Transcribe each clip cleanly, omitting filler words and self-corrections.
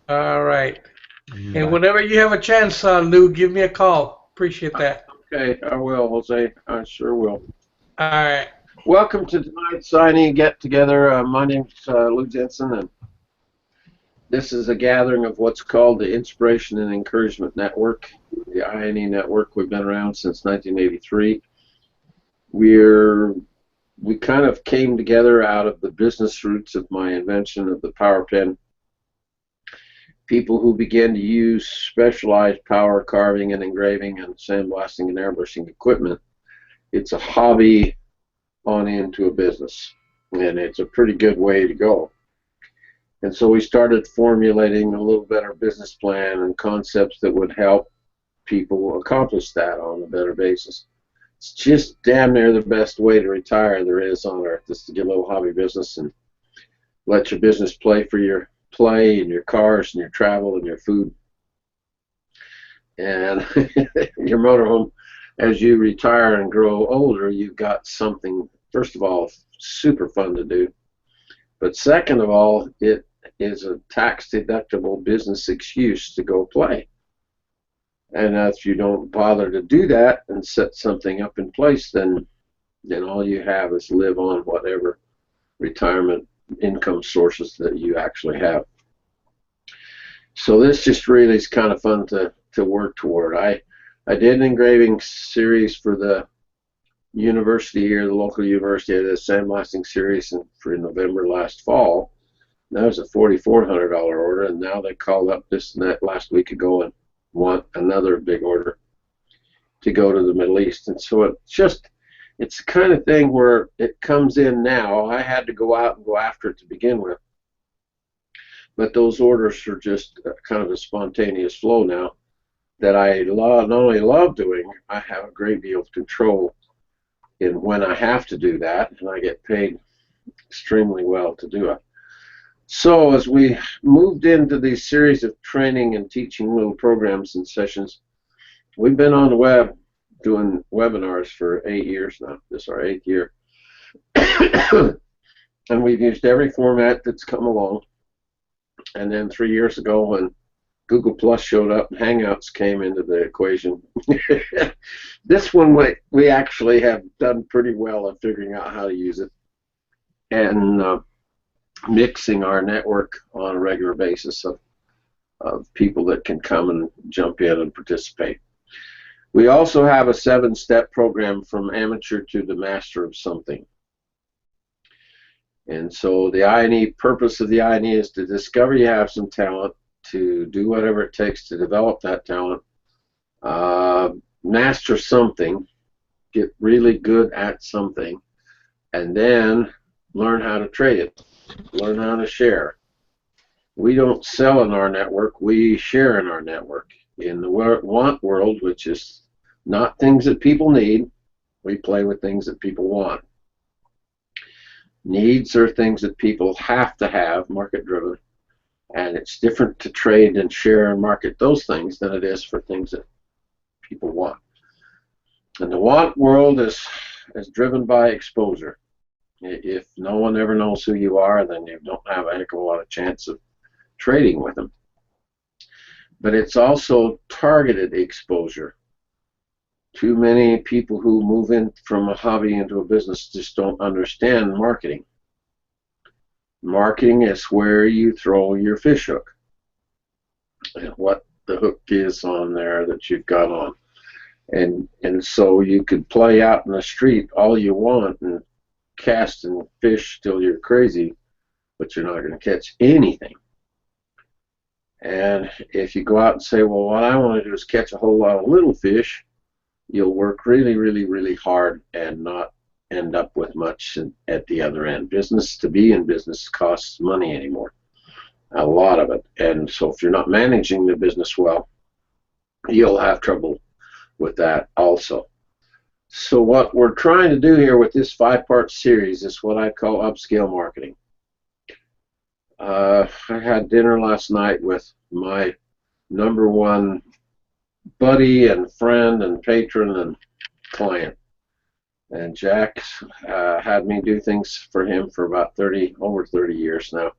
All right. And Bye. whenever you have a chance, Lou, give me a call. Appreciate that. Okay, I will, Jose. I sure will. All right. Welcome to tonight's signing get together. My name's Lou Jensen, and this is a gathering of what's called the Inspiration and Encouragement Network, the INE network. We've been around since 1983. We're we kind of came together out of the business roots of my invention of the power pen. People who began to use specialized power carving and engraving and sandblasting and airbrushing equipment. It's a hobby on into a business, and it's a pretty good way to go. And so we started formulating a little better business plan and concepts that would help people accomplish that on a better basis. It's just damn near the best way to retire there is on earth, is to get a little hobby business and let your business play for your play and your cars and your travel and your food and your motorhome. As you retire and grow older, you've got something, first of all, super fun to do. But second of all, it is a tax deductible business excuse to go play. And if you don't bother to do that and set something up in place, then all you have is live on whatever retirement income sources that you actually have. So this just really is kind of fun to work toward. I did an engraving series for the university here, the local university. I did a sandblasting series for November last fall. That was a $4,400 order, and now they called up this and that last week ago and want another big order to go to the Middle East. And so it's the kind of thing where it comes in now. I had to go out and go after it to begin with, but those orders are just kind of a spontaneous flow now that I not only love doing, I have a great deal of control in when I have to do that, and I get paid extremely well to do it. So as we moved into these series of training and teaching little programs and sessions, we've been on the web doing webinars for 8 years now. This is our 8th year. And we've used every format that's come along. And then 3 years ago, when Google Plus showed up, Hangouts came into the equation. This one we actually have done pretty well at figuring out how to use it and mixing our network on a regular basis of people that can come and jump in and participate. We also have a 7-step program from amateur to the master of something. And so the INE purpose of the INE is to discover you have some talent, to do whatever it takes to develop that talent, master something, get really good at something, and then learn how to trade it, learn how to share. We don't sell in our network, we share in our network. In the want world, which is not things that people need, we play with things that people want. Needs are things that people have to have, market driven, and it's different to trade and share and market those things than it is for things that people want. And the want world is driven by exposure. If no one ever knows who you are, then you don't have a heck of a lot of chance of trading with them. But it's also targeted exposure. Too many people who move in from a hobby into a business just don't understand marketing. Marketing is where you throw your fish hook and what the hook is on there that you've got on. And so you could play out in the street all you want and cast and fish till you're crazy, but you're not going to catch anything. And if you go out and say, well, what I want to do is catch a whole lot of little fish, you'll work really, really, really hard and not end up with much at the other end. Business, to be in business, costs money anymore, a lot of it. And so if you're not managing the business well, you'll have trouble with that also. So what we're trying to do here with this 5-part series is what I call upscale marketing. I had dinner last night with my #1 buddy and friend and patron and client. And Jack had me do things for him for about over 30 years now.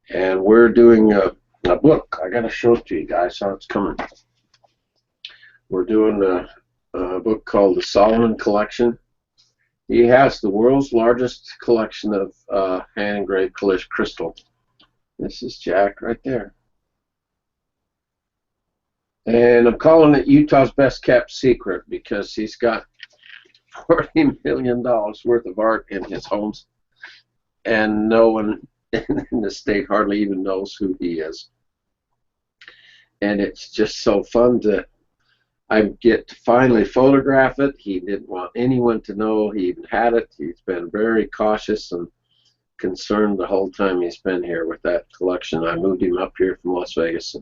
And we're doing a book. I got to show it to you guys how it's coming. We're doing a book called the Solomon Collection. He has the world's largest collection of hand-engraved crystal. This is Jack right there. And I'm calling it Utah's best kept secret because he's got $40 million worth of art in his homes, and no one in the state hardly even knows who he is. And it's just so fun to I get to finally photograph it. He didn't want anyone to know he even had it. He's been very cautious and concerned the whole time he's been here with that collection. I moved him up here from Las Vegas a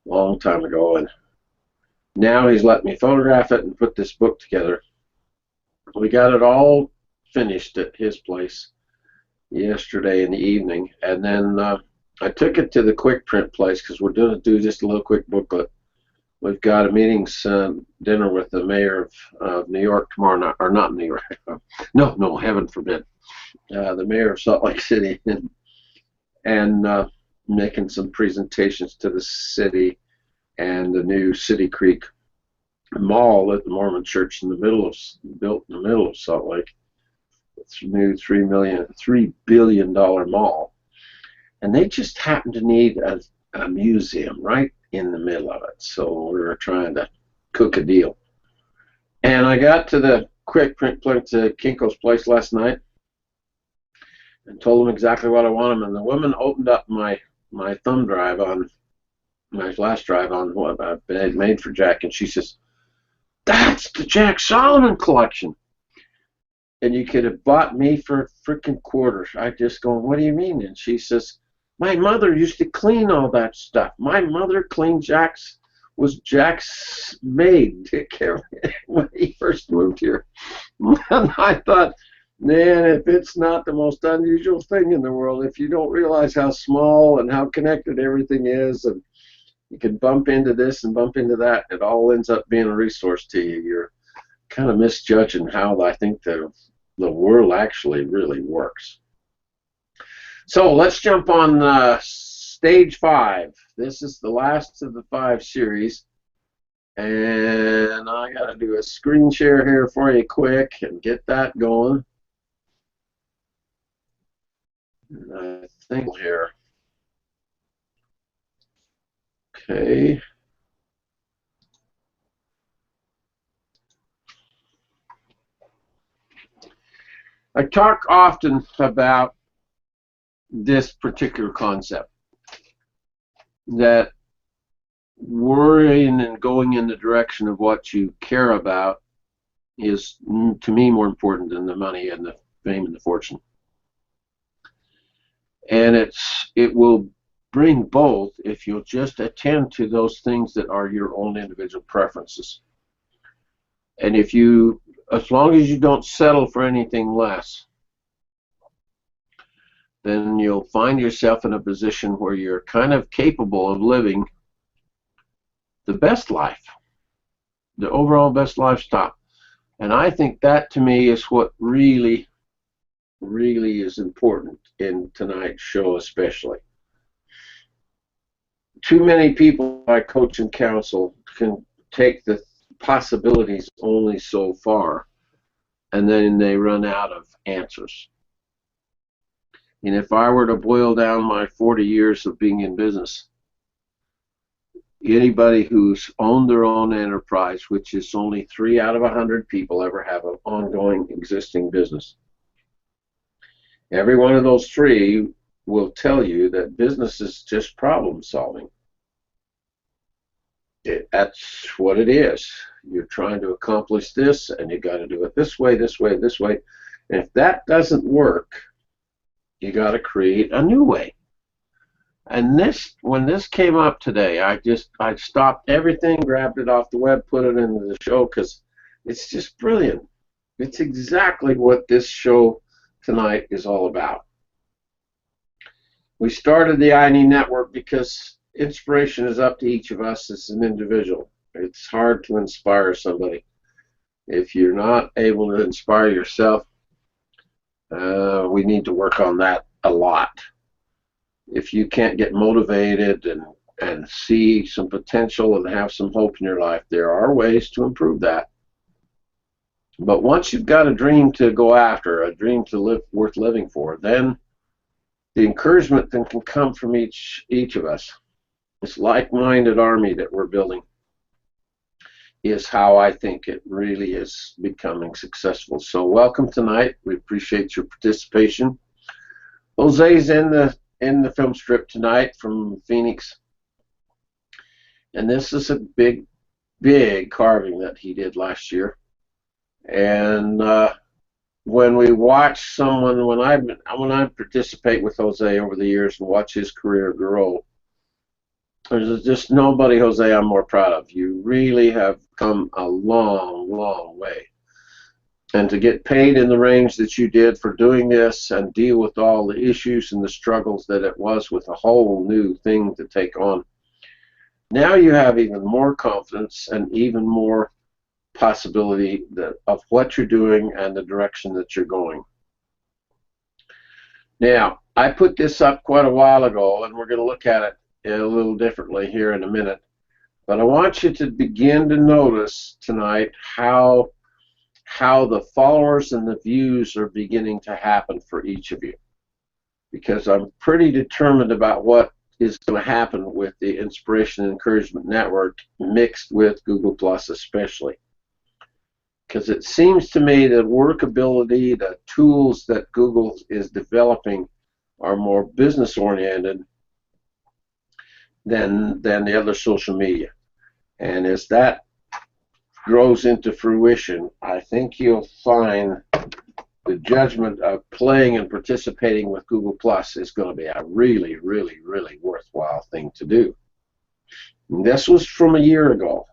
long time ago, and now he's let me photograph it and put this book together. We got it all finished at his place yesterday in the evening, and then I took it to the quick print place because we're going to do just a little quick booklet. We've got a meetings dinner with the mayor of New York tomorrow night, or not New York. No, heaven forbid. The mayor of Salt Lake City, and making some presentations to the city and the new City Creek Mall at the Mormon Church in the middle of built in the middle of Salt Lake. It's a new $3 billion mall, and they just happen to need a museum right in the middle of it. So we were trying to cook a deal. And I got to the quick print place to Kinko's place last night and told them exactly what I wanted. And the woman opened up my thumb drive on my flash drive on what I've made for Jack, and she says, "That's the Jack Solomon collection. And you could have bought me for freaking quarters." I just going, "What do you mean?" And she says, "My mother used to clean all that stuff. My mother cleaned was Jack's maid, took care of it when he first moved here." And I thought, man, if it's not the most unusual thing in the world, if you don't realize how small and how connected everything is, and you can bump into this and bump into that, it all ends up being a resource to you. You're kind of misjudging how I think the world actually really works. So let's jump on stage 5. This is the last of the 5 series, and I got to do a screen share here for you quick and get that going. And I think here. Okay. I talk often about this particular concept, that worrying and going in the direction of what you care about is, to me, more important than the money and the fame and the fortune. And it will bring both if you'll just attend to those things that are your own individual preferences. And if you, as long as you don't settle for anything less, then you'll find yourself in a position where you're kind of capable of living the best life, the overall best lifestyle. And I think that, to me, is what really, really is important in tonight's show especially. Too many people I coach and counsel can take the possibilities only so far, and then they run out of answers. And if I were to boil down my 40 years of being in business, anybody who's owned their own enterprise, which is only 3 out of 100 people ever have an ongoing existing business, every one of those 3 will tell you that business is just problem solving. That's what it is. You're trying to accomplish this, and you got to do it this way, this way, this way. And if that doesn't work, you got to create a new way. And when this came up today, I stopped everything, grabbed it off the web, put it into the show, because it's just brilliant. It's exactly what this show tonight is all about. We started the INE Network because inspiration is up to each of us as an individual. It's hard to inspire somebody. If you're not able to inspire yourself, we need to work on that a lot. if you can't get motivated and see some potential and have some hope in your life, there are ways to improve that. But once you've got a dream to go after, a dream to live worth living for, then the encouragement then can come from each of us. This like-minded army that we're building is how I think it really is becoming successful. So welcome tonight. We appreciate your participation. Jose's in the film strip tonight from Phoenix, and this is a big carving that he did last year. And when we watch someone, when I participate with Jose over the years and watch his career grow, there's just nobody, Jose, I'm more proud of. You really have come a long, long way. And to get paid in the range that you did for doing this and deal with all the issues and the struggles that it was with a whole new thing to take on, now you have even more confidence and even more possibility of what you're doing and the direction that you're going. Now, I put this up quite a while ago, and we're going to look at it a little differently here in a minute. But I want you to begin to notice tonight how the followers and the views are beginning to happen for each of you. Because I'm pretty determined about what is going to happen with the Inspiration and Encouragement Network mixed with Google Plus especially. Because it seems to me that workability, the tools that Google is developing are more business-oriented than the other social media. And as that grows into fruition, I think you'll find the judgment of playing and participating with Google Plus is going to be a really, really, really worthwhile thing to do. And this was from a year ago.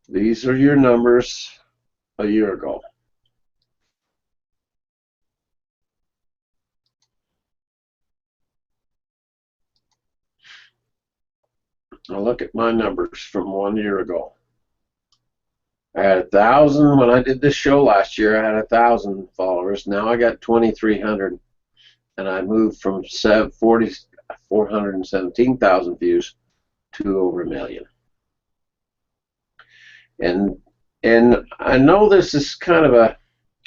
These are your numbers a year ago. Now look at my numbers from 1 year ago. I had 1,000 when I did this show last year. I had 1,000 followers. Now I got 2,300, and I moved from 417,000 views to over 1 million. And I know this is kind of a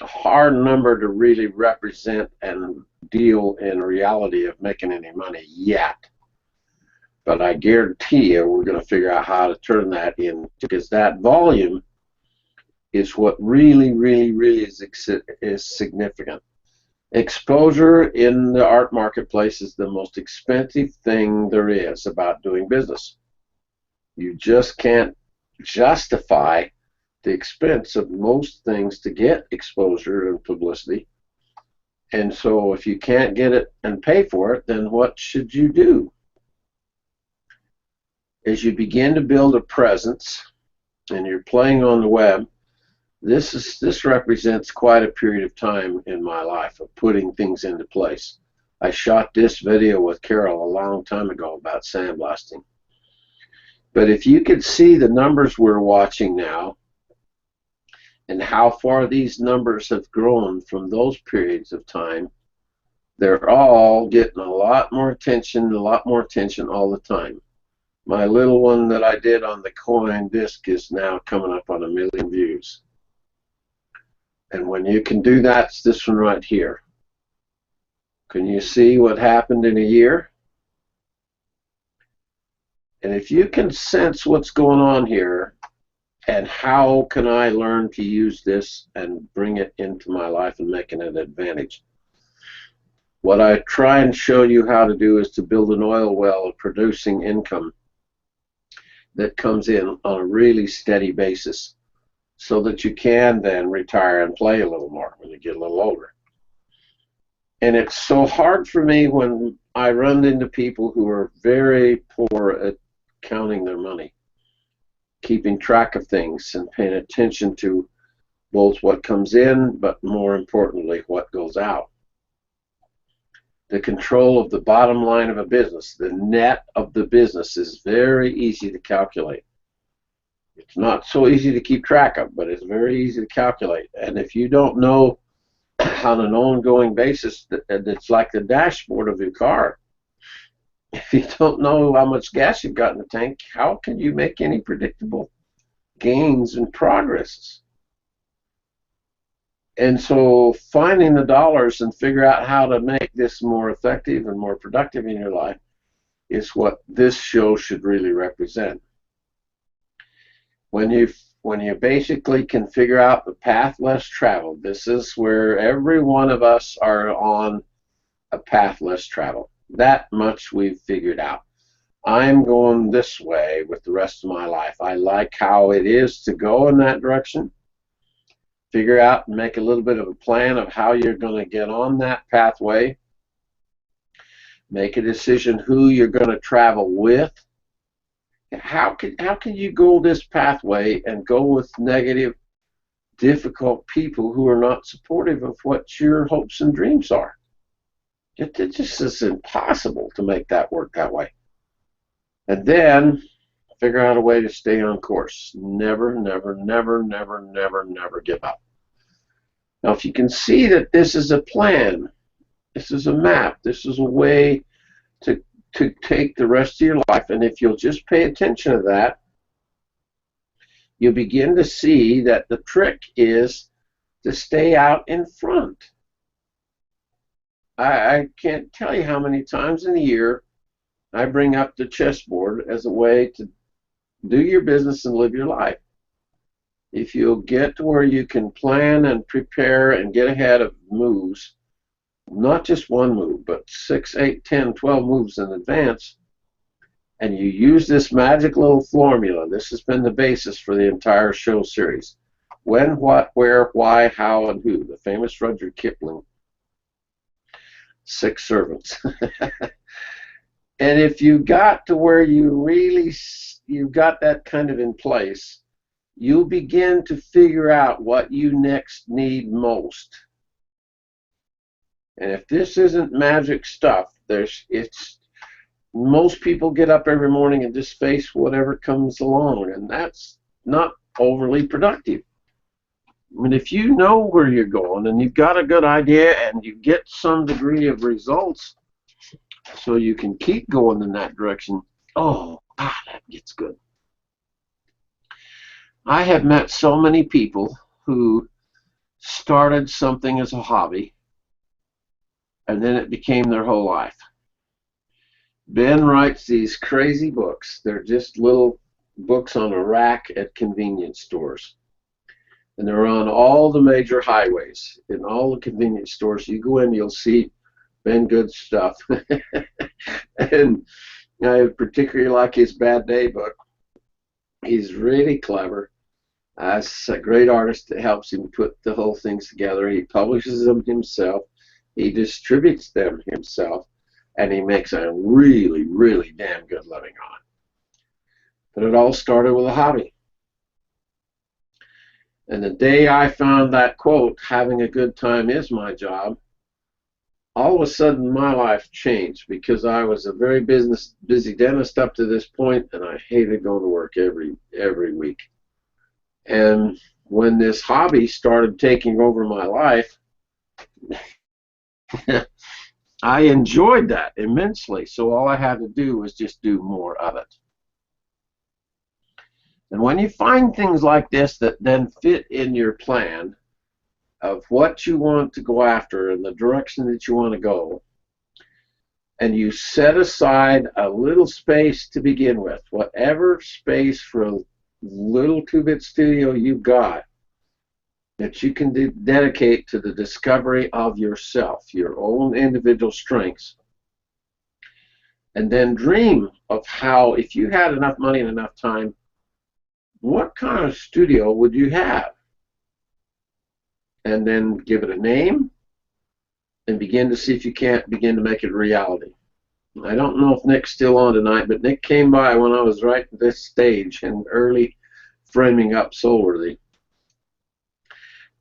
hard number to really represent and deal in reality of making any money yet. But I guarantee you we're going to figure out how to turn that in, because that volume is what really, really, really is significant. Exposure in the art marketplace is the most expensive thing there is about doing business. You just can't justify the expense of most things to get exposure and publicity. And so if you can't get it and pay for it, then what should you do? As you begin to build a presence and you're playing on the web, this represents quite a period of time in my life of putting things into place. I shot this video with Carol a long time ago about sandblasting. But if you could see the numbers we're watching now and how far these numbers have grown from those periods of time, they're all getting a lot more attention all the time. My little one that I did on the coin disc is now coming up on 1 million views. And when you can do that, it's this one right here. Can you see what happened in a year? And if you can sense what's going on here, and how can I learn to use this and bring it into my life and make it an advantage? What I try and show you how to do is to build an oil well of producing income that comes in on a really steady basis, so that you can then retire and play a little more when you get a little older. And it's so hard for me when I run into people who are very poor at counting their money, keeping track of things and paying attention to both what comes in, but more importantly, what goes out. The control of the bottom line of a business, the net of the business, is very easy to calculate. It's not so easy to keep track of, but it's very easy to calculate. And if you don't know on an ongoing basis. It's like the dashboard of your car. If you don't know how much gas you've got in the tank, how can you make any predictable gains and progress? And so finding the dollars and figure out how to make this more effective and more productive in your life is what this show should really represent. When you basically can figure out the path less traveled, this is where every one of us are on a path less traveled. That much we've figured out. I'm going this way with the rest of my life. I like how it is to go in that direction. Figure out and make a little bit of a plan of how you're going to get on that pathway. Make a decision who you're going to travel with. How can you go this pathway and go with negative, difficult people who are not supportive of what your hopes and dreams are? It just is impossible to make that work that way. And then figure out a way to stay on course. Never, never, never, never, never, never give up. Now, if you can see that this is a plan, this is a map, this is a way to take the rest of your life, and if you'll just pay attention to that, you'll begin to see that the trick is to stay out in front. I can't tell you how many times in a year I bring up the chessboard as a way to do your business and live your life. If you'll get to where you can plan and prepare and get ahead of moves, not just one move, but 6, 8, 10, 12 moves in advance, and you use this magic little formula. This has been the basis for the entire show series. When, what, where, why, how, and who. The famous Rudyard Kipling 6 servants. And if you got to where you got that kind of in place, you'll begin to figure out what you next need most. And if this isn't magic stuff, most people get up every morning and just face whatever comes along, and that's not overly productive. I mean, if you know where you're going and you've got a good idea and you get some degree of results so you can keep going in that direction, oh, God, that gets good. I have met so many people who started something as a hobby and then it became their whole life. Ben writes these crazy books. They're just little books on a rack at convenience stores. And they're on all the major highways. In all the convenience stores you go in, you'll see Ben Good's stuff. And I particularly like his Bad Day book. He's really clever. He's a great artist that helps him put the whole things together. He publishes them himself. He distributes them himself. And he makes a really, really damn good living on it. But it all started with a hobby. And the day I found that quote, having a good time is my job, all of a sudden my life changed, because I was a very busy dentist up to this point, and I hated going to work every week. And when this hobby started taking over my life, I enjoyed that immensely. So all I had to do was just do more of it. And when you find things like this that then fit in your plan of what you want to go after and the direction that you want to go, and you set aside a little space to begin with, whatever space for a little 2-bit studio you've got, that you can dedicate to the discovery of yourself, your own individual strengths, and then dream of how, if you had enough money and enough time, what kind of studio would you have? And then give it a name and begin to see if you can't begin to make it a reality. I don't know if Nick's still on tonight, but Nick came by when I was right at this stage in early framing up Soulworthy.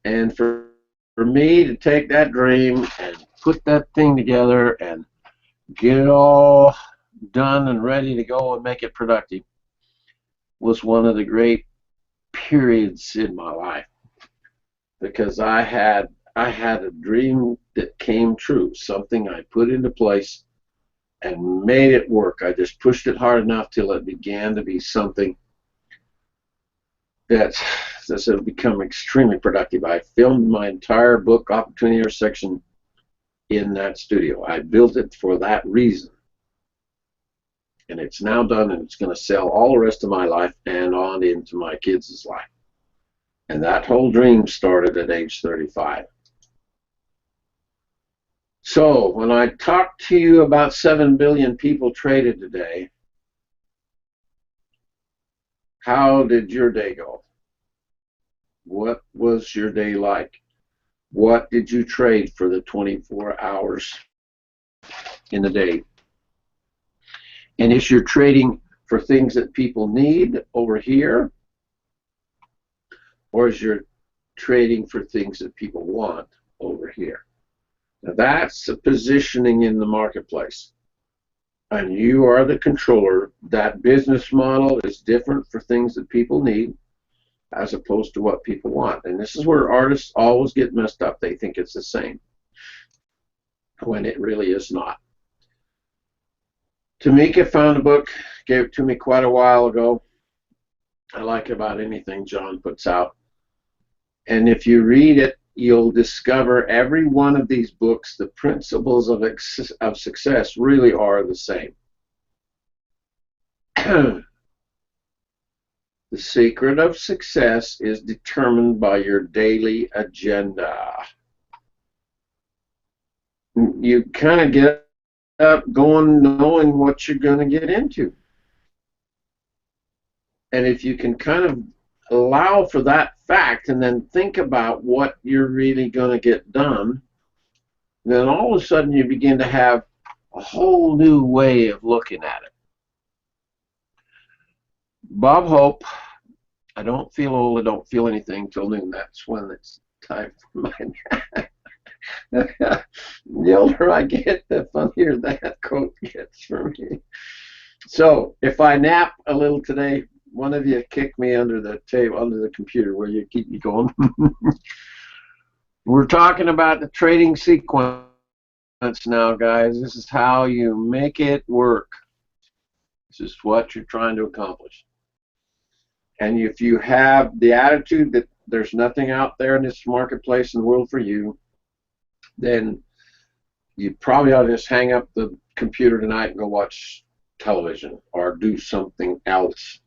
And for me to take that dream and put that thing together and get it all done and ready to go and make it productive was one of the great periods in my life, because I had I had a dream that came true, something I put into place and made it work. I just pushed it hard enough till it began to be something that's become extremely productive. I filmed my entire book, Opportunity Intersection, in that studio. I built it for that reason. And it's now done, and it's going to sell all the rest of my life and on into my kids' life. And that whole dream started at age 35. So when I talk to you about 7 billion people traded today, how did your day go? What was your day like? What did you trade for the 24 hours in the day? And is your trading for things that people need over here? Or is your trading for things that people want over here? Now that's the positioning in the marketplace. And you are the controller. That business model is different for things that people need as opposed to what people want. And this is where artists always get messed up. They think it's the same when it really is not. Tamika found a book, gave it to me quite a while ago. I like about anything John puts out. And if you read it, you'll discover every one of these books, the principles of success really are the same. The secret of success is determined by your daily agenda. You kind of get up going knowing what you're going to get into. And if you can kind of allow for that fact and then think about what you're really going to get done, then all of a sudden you begin to have a whole new way of looking at it. Bob Hope, I don't feel old, I don't feel anything till noon. That's when it's time for my nap. The older I get, the funnier that quote gets for me. So if I nap a little today, one of you kick me under the table, under the computer, where you keep me going. We're talking about the trading sequence now, guys. This is how you make it work. This is what you're trying to accomplish. And if you have the attitude that there's nothing out there in this marketplace in the world for you, then you probably ought to just hang up the computer tonight and go watch television or do something else.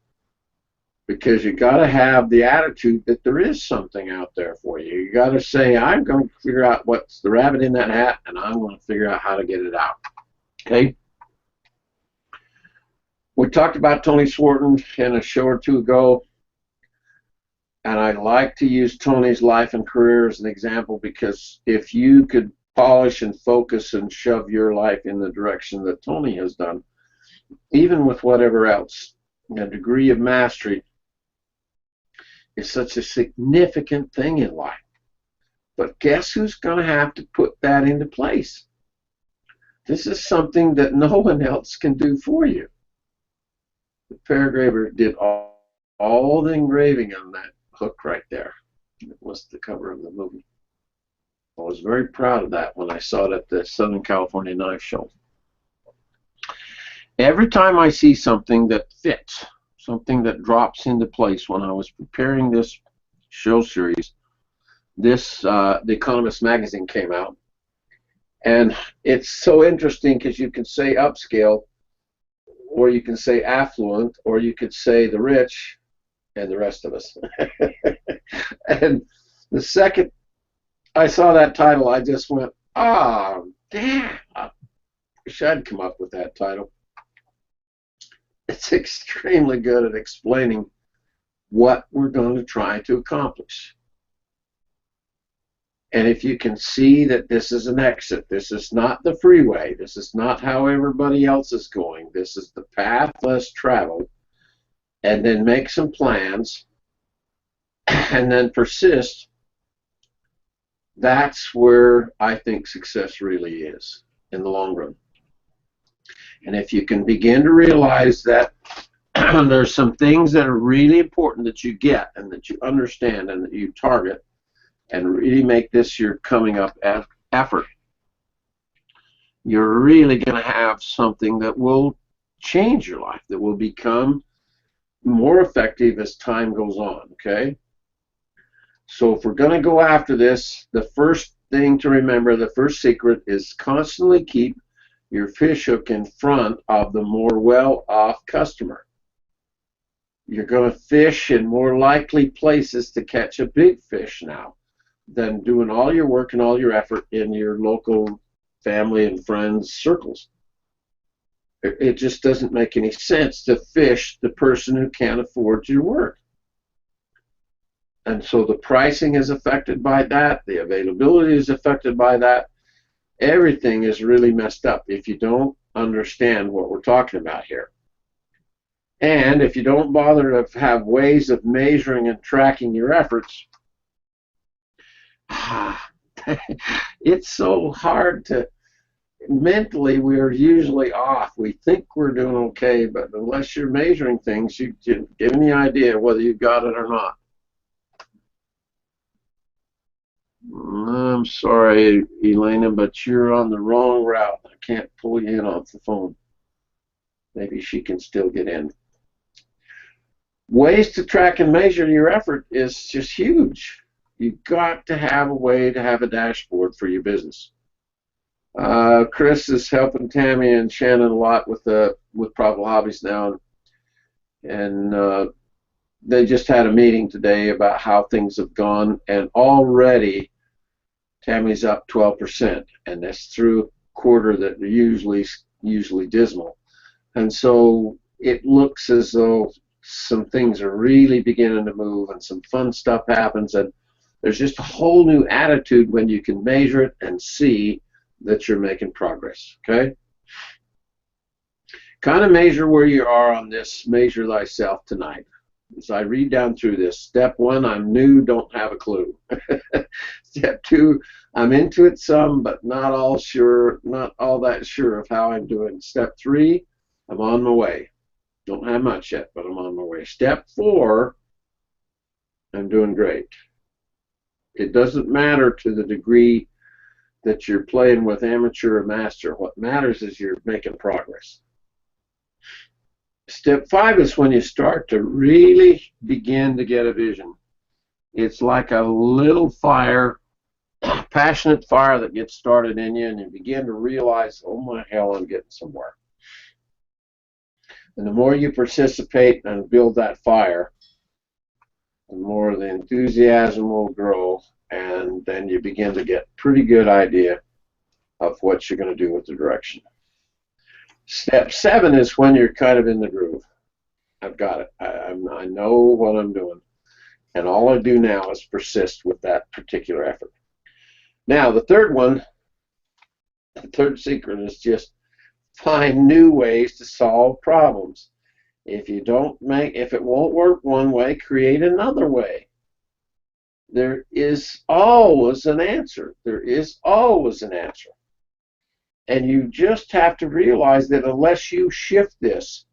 Because you got to have the attitude that there is something out there for you. You got to say, I'm going to figure out what's the rabbit in that hat, and I'm going to figure out how to get it out. Okay? We talked about Tony Swarton in a show or two ago, and I like to use Tony's life and career as an example, because if you could polish and focus and shove your life in the direction that Tony has done, even with whatever else, a degree of mastery is such a significant thing in life. But guess who's going to have to put that into place? This is something that no one else can do for you. The paragraver did all the engraving on that hook right there. It was the cover of the movie. I was very proud of that when I saw it at the Southern California Knife Show. Every time I see something that fits, something that drops into place, when I was preparing this show series, The Economist magazine came out, and it's so interesting because you can say upscale, or you can say affluent, or you could say the rich and the rest of us. And the second I saw that title, I just went, oh, damn, I wish I'd come up with that title. It's extremely good at explaining what we're going to try to accomplish. And if you can see that this is an exit, this is not the freeway, this is not how everybody else is going, this is the path less traveled, and then make some plans, and then persist, that's where I think success really is in the long run. And if you can begin to realize that there's some things that are really important that you get and that you understand and that you target, and really make this your coming up effort, you're really going to have something that will change your life, that will become more effective as time goes on, okay? So if we're going to go after this, the first thing to remember, the first secret is constantly keep your fish hook in front of the more well-off customer. You're going to fish in more likely places to catch a big fish now than doing all your work and all your effort in your local family and friends circles. It just doesn't make any sense to fish the person who can't afford your work. And so the pricing is affected by that. The availability is affected by that. Everything is really messed up if you don't understand what we're talking about here. And if you don't bother to have ways of measuring and tracking your efforts, it's so hard to, mentally we're usually off. We think we're doing okay, but unless you're measuring things, you can give any idea whether you got it or not. I'm sorry, Elena, but you're on the wrong route. I can't pull you in off the phone. Maybe she can still get in. Ways to track and measure your effort is just huge. You've got to have a way to have a dashboard for your business. Chris is helping Tammy and Shannon a lot with Profitable Hobbies now, and they just had a meeting today about how things have gone, and already Tammy's up 12%, and that's through a quarter that are usually dismal. And so it looks as though some things are really beginning to move and some fun stuff happens, and there's just a whole new attitude when you can measure it and see that you're making progress, okay? Kind of measure where you are on this measure thyself tonight. As I read down through this, step 1, I'm new, don't have a clue. Step 2, I'm into it some, but not all that sure of how I'm doing. Step 3, I'm on my way. Don't have much yet, but I'm on my way. Step 4, I'm doing great. It doesn't matter to the degree that you're playing with amateur or master. What matters is you're making progress. Step 5 is when you start to really begin to get a vision. It's like a little fire, passionate fire that gets started in you, and you begin to realize, oh my hell, I'm getting somewhere. And the more you participate and build that fire, the more the enthusiasm will grow, and then you begin to get a pretty good idea of what you're going to do with the direction. Step 7 is when you're kind of in the groove. I've got it. I know what I'm doing, and all I do now is persist with that particular effort. Now, the third secret is just find new ways to solve problems. If it won't work one way, create another way. There is always an answer. There is always an answer. And you just have to realize that unless you shift this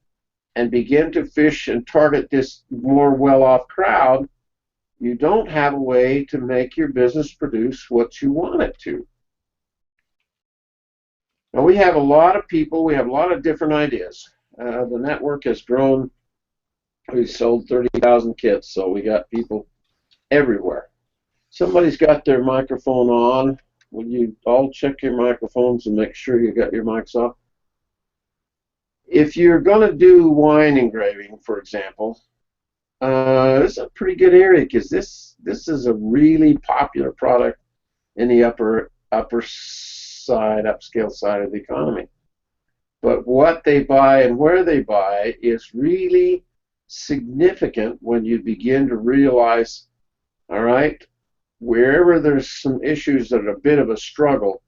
and begin to fish and target this more well-off crowd, you don't have a way to make your business produce what you want it to. Now, we have a lot of people, we have a lot of different ideas. The network has grown. We've sold 30,000 kits, so we got people everywhere. Somebody's got their microphone on. Will you all check your microphones and make sure you got your mics off? If you're going to do wine engraving, for example, this is a pretty good area because this is a really popular product in the upper side, upscale side of the economy. But what they buy and where they buy is really significant when you begin to realize, all right, wherever there's some issues that are a bit of a struggle,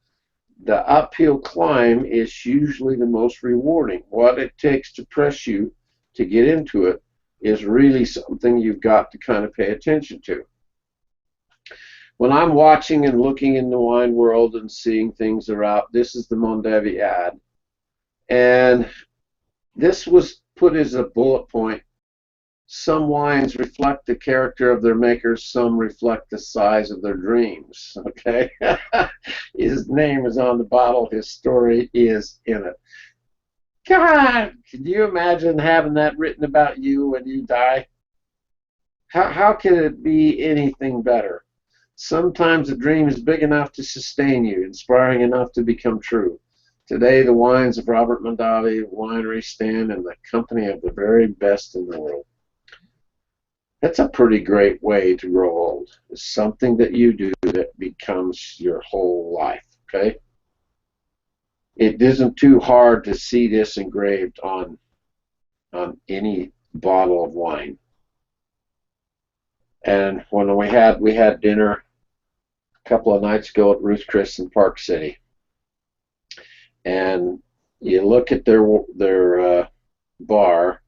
the uphill climb is usually the most rewarding. What it takes to press you to get into it is really something you've got to kind of pay attention to. When I'm watching and looking in the wine world and seeing things that are out, this is the Mondavi ad. And this was put as a bullet point Some wines reflect the character of their makers, some reflect the size of their dreams. Okay? His name is on the bottle, his story is in it. God, can you imagine having that written about you when you die? How can it be anything better? Sometimes a dream is big enough to sustain you, inspiring enough to become true. Today, the wines of Robert Mondavi Winery stand in the company of the very best in the world. That's a pretty great way to grow old. It's something that you do that becomes your whole life, okay? It isn't too hard to see this engraved on any bottle of wine. And when we had dinner a couple of nights ago at Ruth Chris in Park City, and you look at their bar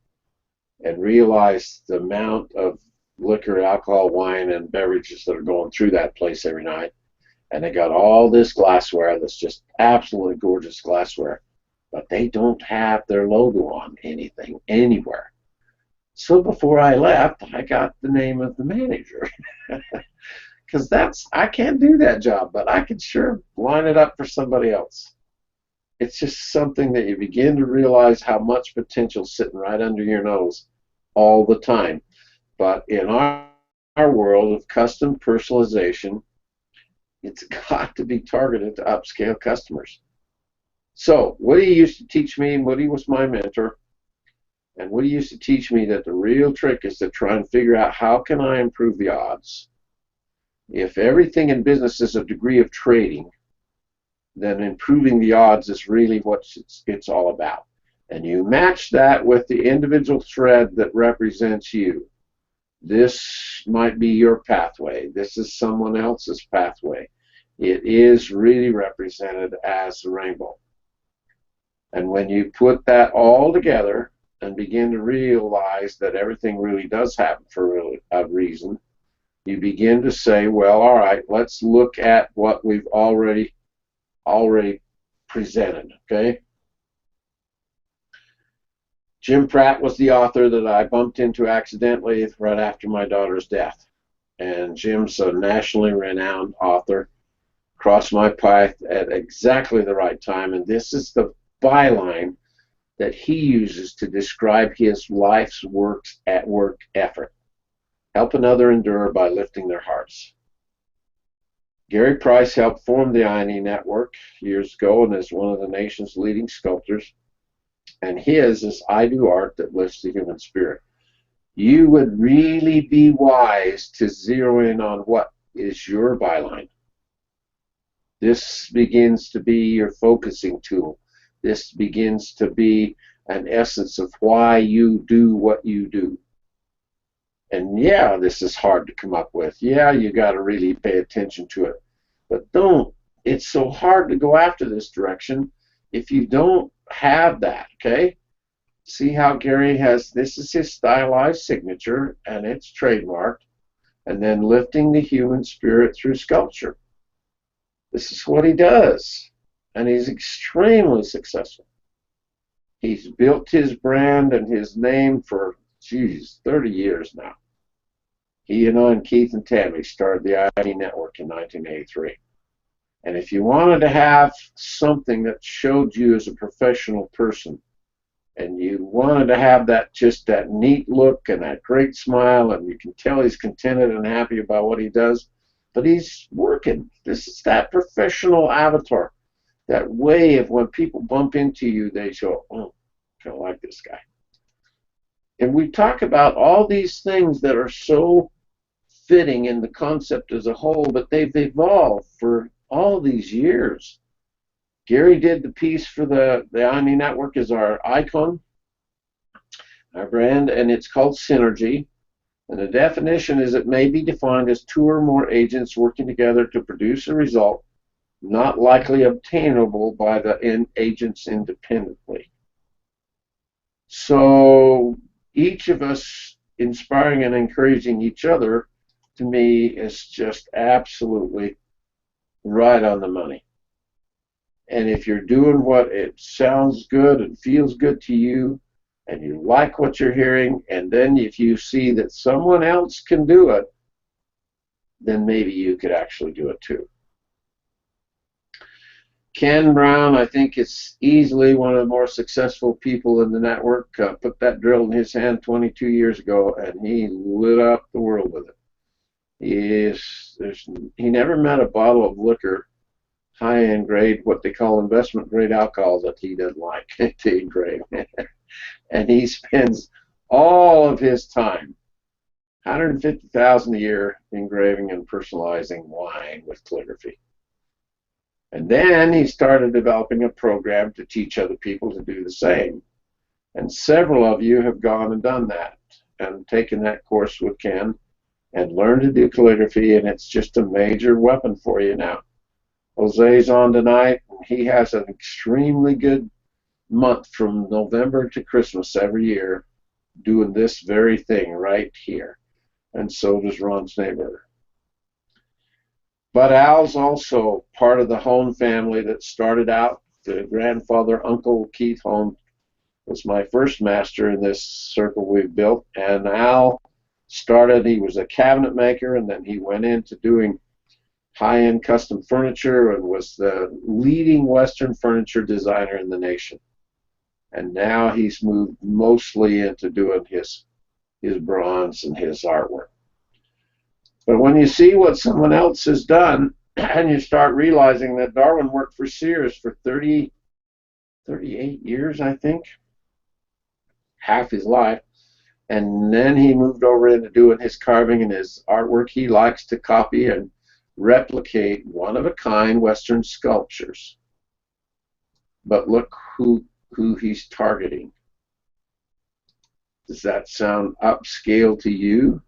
and realize the amount of liquor, alcohol, wine, and beverages that are going through that place every night. And they got all this glassware that's just absolutely gorgeous glassware, but they don't have their logo on anything anywhere. So before I left, I got the name of the manager. Because I can't do that job, but I could sure line it up for somebody else. It's just something that you begin to realize how much potential is sitting right under your nose all the time. But in our world of custom personalization, it's got to be targeted to upscale customers. So Woody used to teach me, and Woody was my mentor, and Woody used to teach me that the real trick is to try and figure out how can I improve the odds. If everything in business is a degree of trading, then improving the odds is really what it's all about. And you match that with the individual thread that represents you. This might be your pathway. This is someone else's pathway. It is really represented as the rainbow. And when you put that all together and begin to realize that everything really does happen for a reason, you begin to say, well, all right, let's look at what we've already presented, okay? Jim Pratt was the author that I bumped into accidentally right after my daughter's death. And Jim's a nationally renowned author, crossed my path at exactly the right time, and this is the byline that he uses to describe his life's work effort. Help another endure by lifting their hearts. Gary Price helped form the INE Network years ago and is one of the nation's leading sculptors. And his is I do art that lifts the human spirit. You would really be wise to zero in on what is your byline. This begins to be your focusing tool. This begins to be an essence of why you do what you do. And yeah, this is hard to come up with. Yeah, you got to really pay attention to it. But it's so hard to go after this direction if you don't have that, okay? See how Gary has, this is his stylized signature, and it's trademarked, and then lifting the human spirit through sculpture. This is what he does, and he's extremely successful. He's built his brand and his name for, 30 years now. He and Keith and Tammy started the INE Network in 1983. And if you wanted to have something that showed you as a professional person, and you wanted to have just that neat look and that great smile, and you can tell he's contented and happy about what he does, but he's working. This is that professional avatar, that way of when people bump into you, they go, oh, I kind of like this guy. And we talk about all these things that are so fitting in the concept as a whole, but they've evolved for all these years. Gary did the piece for the INE Network as our icon, our brand, and it's called Synergy. And the definition is it may be defined as two or more agents working together to produce a result not likely obtainable by the agents independently. So each of us inspiring and encouraging each other, to me, is just absolutely right on the money. And if you're doing what it sounds good and feels good to you, and you like what you're hearing, and then if you see that someone else can do it, then maybe you could actually do it too. Ken Brown, I think, is easily one of the more successful people in the network. Put that drill in his hand 22 years ago, and he lit up the world with it. He never met a bottle of liquor, high-end grade, what they call investment grade alcohol, that he doesn't like to engrave. And he spends all of his time, $150,000 a year, engraving and personalizing wine with calligraphy. And then he started developing a program to teach other people to do the same. And several of you have gone and done that and taken that course with Ken and learned to do calligraphy, and it's just a major weapon for you now. Jose's on tonight. He has an extremely good month from November to Christmas every year doing this very thing right here. And so does Ron Schneeberger. But Al's also part of the Hone family that started out. The grandfather, Uncle Keith Hone, was my first master in this circle we've built. And Al started, he was a cabinet maker, and then he went into doing high-end custom furniture and was the leading Western furniture designer in the nation. And now he's moved mostly into doing his bronze and his artwork. But when you see what someone else has done, and you start realizing that Darwin worked for Sears for 38 years, I think, half his life, and then he moved over into doing his carving and his artwork. He likes to copy and replicate one-of-a-kind Western sculptures. But look who he's targeting. Does that sound upscale to you?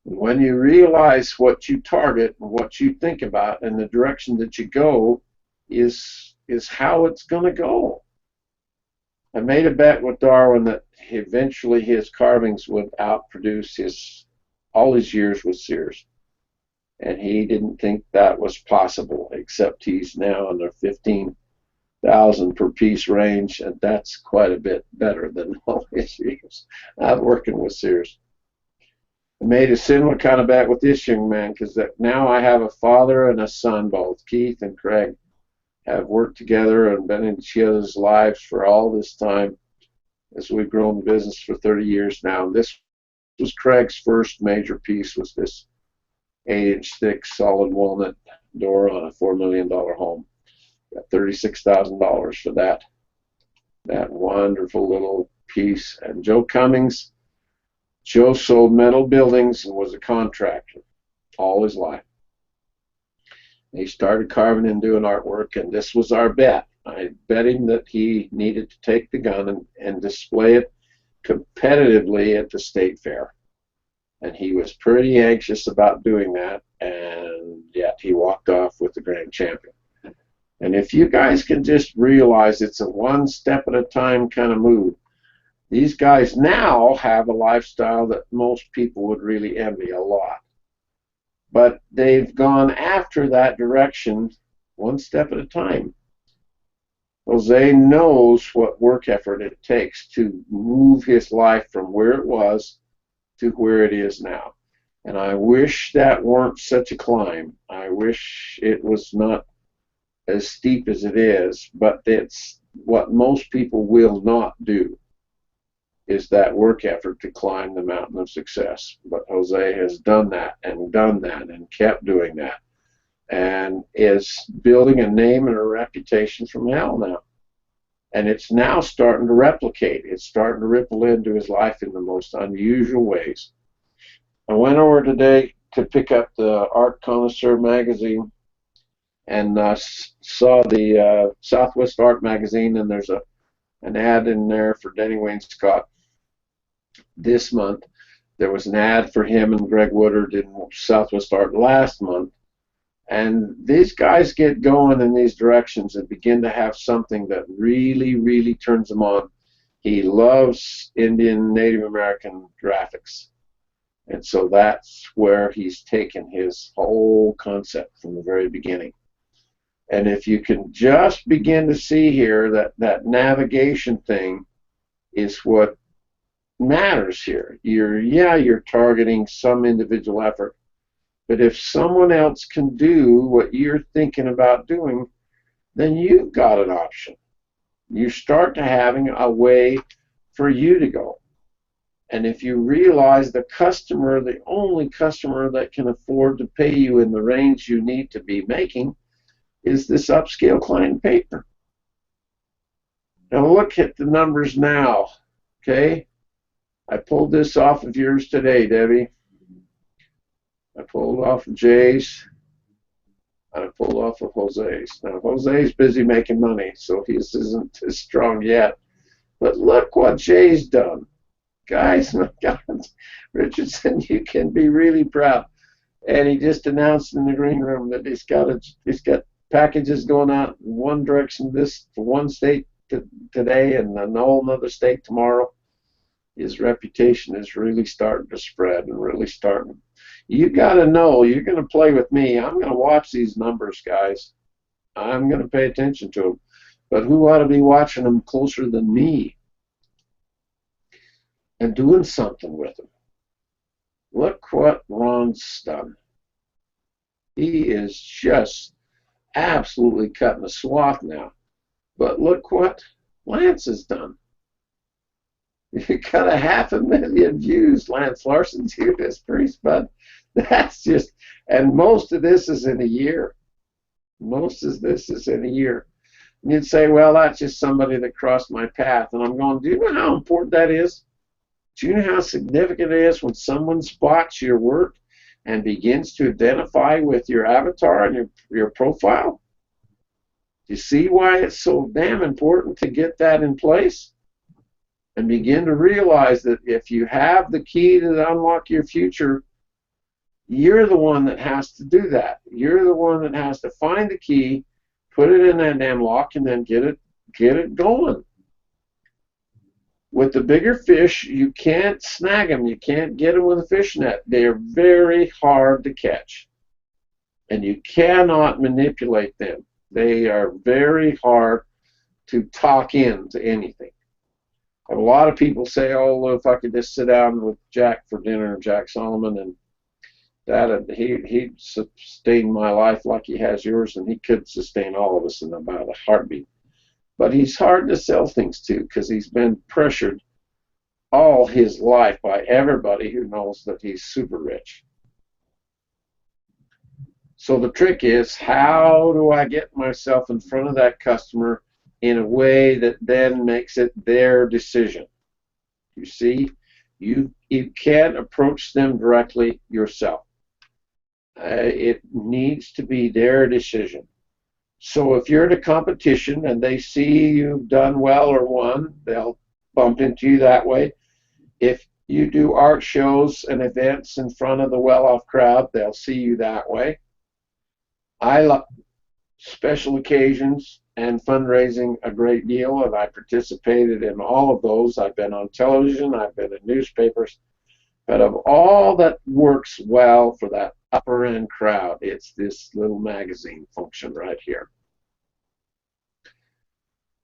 When you realize what you target and what you think about and the direction that you go is how it's going to go. I made a bet with Darwin that eventually his carvings would outproduce all his years with Sears. And he didn't think that was possible, except he's now in the 15,000 per piece range, and that's quite a bit better than all his years out working with Sears. I made a similar kind of bet with this young man, because now I have a father and a son both. Keith and Craig have worked together and been in each other's lives for all this time as we've grown the business for 30 years now. This was Craig's first major piece, was this 8-inch thick solid walnut door on a $4 million home. Got $36,000 for that wonderful little piece. And Joe Cummings, Joe sold metal buildings and was a contractor all his life. He started carving and doing artwork, and this was our bet. I bet him that he needed to take the gun and display it competitively at the state fair. And he was pretty anxious about doing that, and yet he walked off with the grand champion. And if you guys can just realize it's a one step at a time kind of move, these guys now have a lifestyle that most people would really envy a lot. But they've gone after that direction one step at a time. Jose knows what work effort it takes to move his life from where it was to where it is now. And I wish that weren't such a climb. I wish it was not as steep as it is, but it's what most people will not do, is that work effort to climb the mountain of success. But Jose has done that and kept doing that, and is building a name and a reputation from hell now. And it's now starting to replicate. It's starting to ripple into his life in the most unusual ways. I went over today to pick up the Art Connoisseur magazine and saw the Southwest Art magazine, and there's an ad in there for Denny Wayne Scott. This month there was an ad for him and Greg Woodard in Southwest Art last month. And these guys get going in these directions and begin to have something that really, really turns them on. He loves Indian Native American graphics. And so that's where he's taken his whole concept from the very beginning. And if you can just begin to see here that navigation thing is what matters here. You're targeting some individual effort, but if someone else can do what you're thinking about doing, then you've got an option. You start to having a way for you to go. And if you realize the customer, the only customer that can afford to pay you in the range you need to be making is this upscale client paper. Now look at the numbers now, okay? I pulled this off of yours today, Debbie. I pulled off of Jay's. I pulled off of Jose's. Now Jose's busy making money, so his isn't as strong yet. But look what Jay's done. Guys, my God, Richardson, you can be really proud. And he just announced in the green room that he's got packages going out in one direction for one state today and a whole other state tomorrow. His reputation is really starting to spread and really starting. You got to know, you're going to play with me. I'm going to watch these numbers, guys. I'm going to pay attention to them. But who ought to be watching them closer than me? And doing something with them. Look what Ron's done. He is just absolutely cutting a swath now. But look what Lance has done. You got 500,000 views, Lance Larson's Judas Priest, but that's just, and most of this is in a year. Most of this is in a year. And you'd say, well, that's just somebody that crossed my path. And I'm going, do you know how important that is? Do you know how significant it is when someone spots your work and begins to identify with your avatar and your profile? Do you see why it's so damn important to get that in place? And begin to realize that if you have the key to unlock your future, you're the one that has to do that. You're the one that has to find the key, put it in that damn lock, and then get it going. With the bigger fish, you can't snag them. You can't get them with a fish net. They're very hard to catch. And you cannot manipulate them. They are very hard to talk into anything. A lot of people say, oh, if I could just sit down with Jack for dinner, Jack Solomon, and he'd sustain my life like he has yours, and he could sustain all of us in about a heartbeat. But he's hard to sell things to because he's been pressured all his life by everybody who knows that he's super rich. So the trick is, how do I get myself in front of that customer in a way that then makes it their decision? You see, you can't approach them directly yourself. It needs to be their decision. So if you're in a competition and they see you've done well or won, they'll bump into you that way. If you do art shows and events in front of the well-off crowd, they'll see you that way. I love special occasions and fundraising a great deal, and I participated in all of those. I've been on television, I've been in newspapers, but of all that works well for that upper end crowd, it's this little magazine function right here.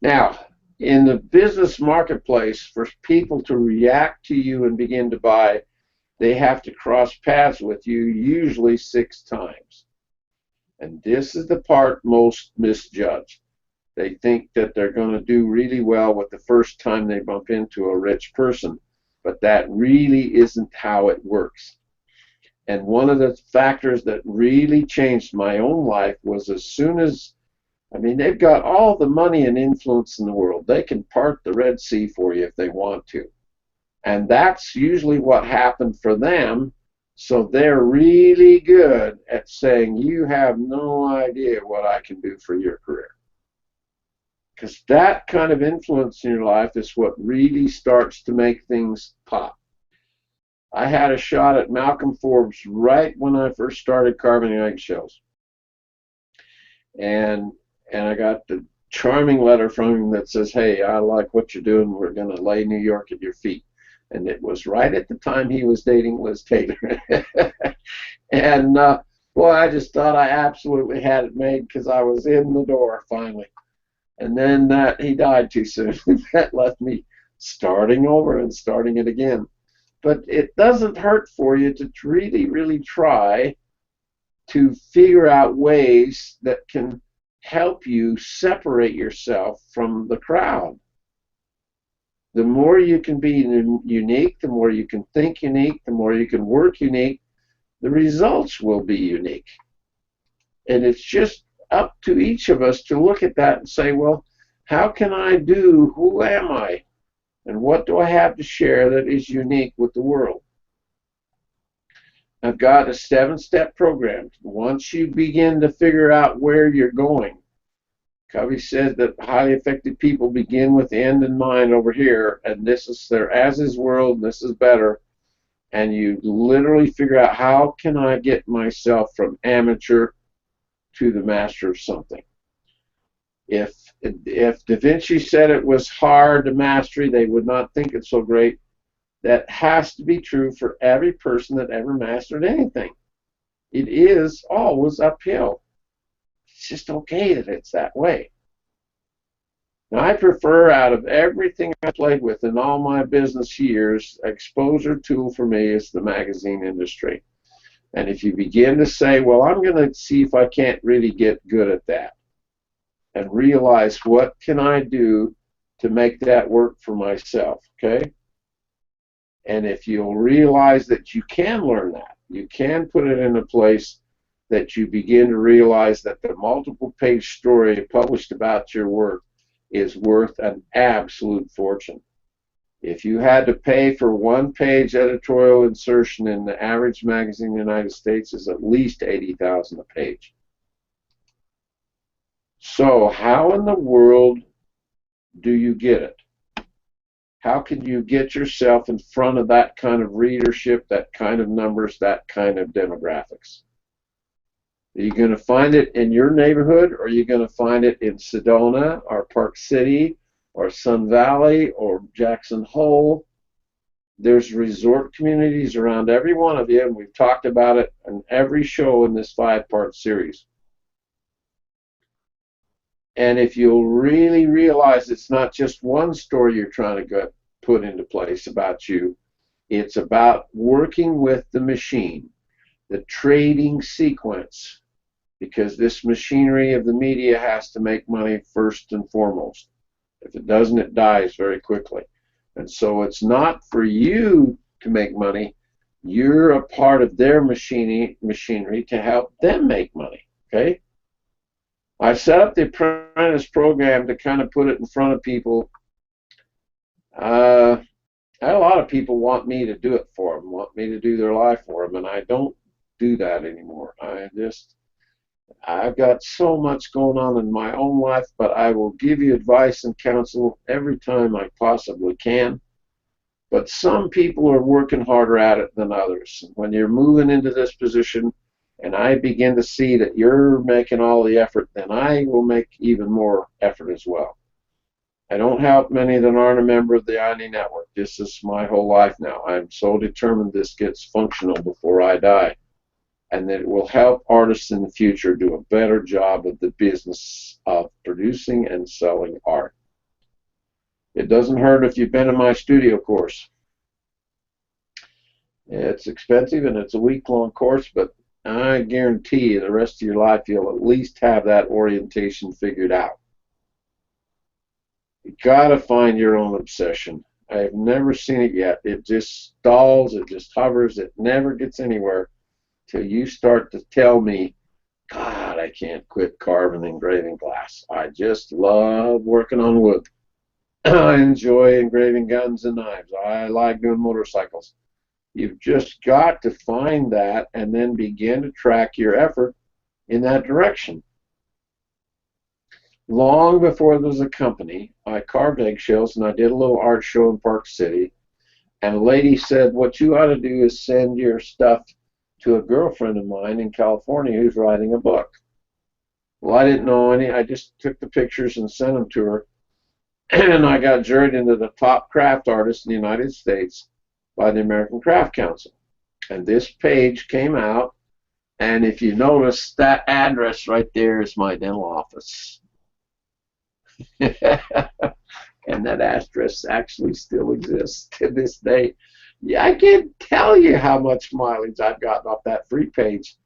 Now, in the business marketplace, for people to react to you and begin to buy, they have to cross paths with you usually 6 times. And this is the part most misjudge. They think that they're going to do really well with the first time they bump into a rich person, but that really isn't how it works. And one of the factors that really changed my own life was as soon as, they've got all the money and influence in the world. They can part the Red Sea for you if they want to. And that's usually what happened for them. So they're really good at saying, you have no idea what I can do for your career. Because that kind of influence in your life is what really starts to make things pop. I had a shot at Malcolm Forbes right when I first started carving eggshells. And I got the charming letter from him that says, hey, I like what you're doing. We're going to lay New York at your feet. And it was right at the time he was dating Liz Taylor. And, boy, I just thought I absolutely had it made because I was in the door finally. And then he died too soon. That left me starting over and starting it again. But it doesn't hurt for you to really, really try to figure out ways that can help you separate yourself from the crowd. The more you can be unique, the more you can think unique, the more you can work unique, the results will be unique. And it's just up to each of us to look at that and say, well, how can I do, who am I, and what do I have to share that is unique with the world? I've got a 7-step program. Once you begin to figure out where you're going, Covey said that highly effective people begin with the end in mind over here, and this is their as-is world, and this is better. And you literally figure out, how can I get myself from amateur to the master of something? If Da Vinci said it was hard to mastery, they would not think it's so great. That has to be true for every person that ever mastered anything. It is always uphill. It's just okay that it's that way. Now, I prefer, out of everything I played with in all my business years, exposure tool for me is the magazine industry. And if you begin to say, well, I'm going to see if I can't really get good at that, and realize, what can I do to make that work for myself, okay? And if you'll realize that you can learn that, you can put it in a place that you begin to realize that the multiple-page story published about your work is worth an absolute fortune. If you had to pay for 1-page editorial insertion in the average magazine in the United States, is at least $80,000 a page. So how in the world do you get it? How can you get yourself in front of that kind of readership, that kind of numbers, that kind of demographics? Are you going to find it in your neighborhood, or are you going to find it in Sedona or Park City or Sun Valley or Jackson Hole? There's resort communities around every one of you, and we've talked about it in every show in this 5-part series. And if you'll really realize it's not just one story you're trying to put into place about you, it's about working with the machine, the trading sequence, because this machinery of the media has to make money first and foremost. If it doesn't, it dies very quickly. And so it's not for you to make money. You're a part of their machinery to help them make money, okay? I set up the apprentice program to kind of put it in front of people. I had a lot of people want me to do it for them, want me to do their life for them, and I don't do that anymore. I've got so much going on in my own life, but I will give you advice and counsel every time I possibly can. But some people are working harder at it than others. When you're moving into this position, and I begin to see that you're making all the effort, then I will make even more effort as well. I don't help many that aren't a member of the INE network. This is my whole life now. I'm so determined this gets functional before I die, and that it will help artists in the future do a better job of the business of producing and selling art. It doesn't hurt if you've been in my studio course. It's expensive and it's a week-long course, but I guarantee you the rest of your life you'll at least have that orientation figured out. You gotta find your own obsession. I have never seen it yet. It just stalls, it just hovers, it never gets anywhere till you start to tell me, God, I can't quit carving and engraving glass. I just love working on wood. I enjoy engraving guns and knives. I like doing motorcycles. You've just got to find that and then begin to track your effort in that direction. Long before there was a company, I carved eggshells and I did a little art show in Park City. And a lady said, what you ought to do is send your stuff to a girlfriend of mine in California who's writing a book. Well, I didn't know any. I just took the pictures and sent them to her. And I got juried into the top craft artists in the United States by the American Craft Council. And this page came out, and if you notice, that address right there is my dental office. And that address actually still exists to this day. Yeah, I can't tell you how much mileage I've gotten off that free page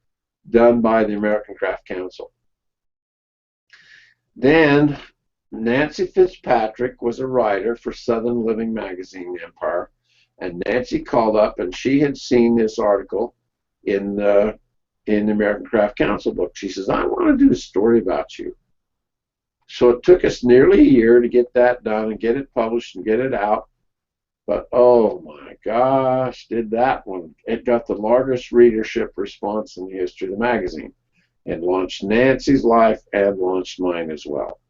done by the American Craft Council. Then Nancy Fitzpatrick was a writer for Southern Living Magazine Empire, and Nancy called up and she had seen this article in the American Craft Council book. She says, I want to do a story about you. So it took us nearly a year to get that done and get it published and get it out. But oh my gosh, did that one. It got the largest readership response in the history of the magazine. It launched Nancy's life and launched mine as well.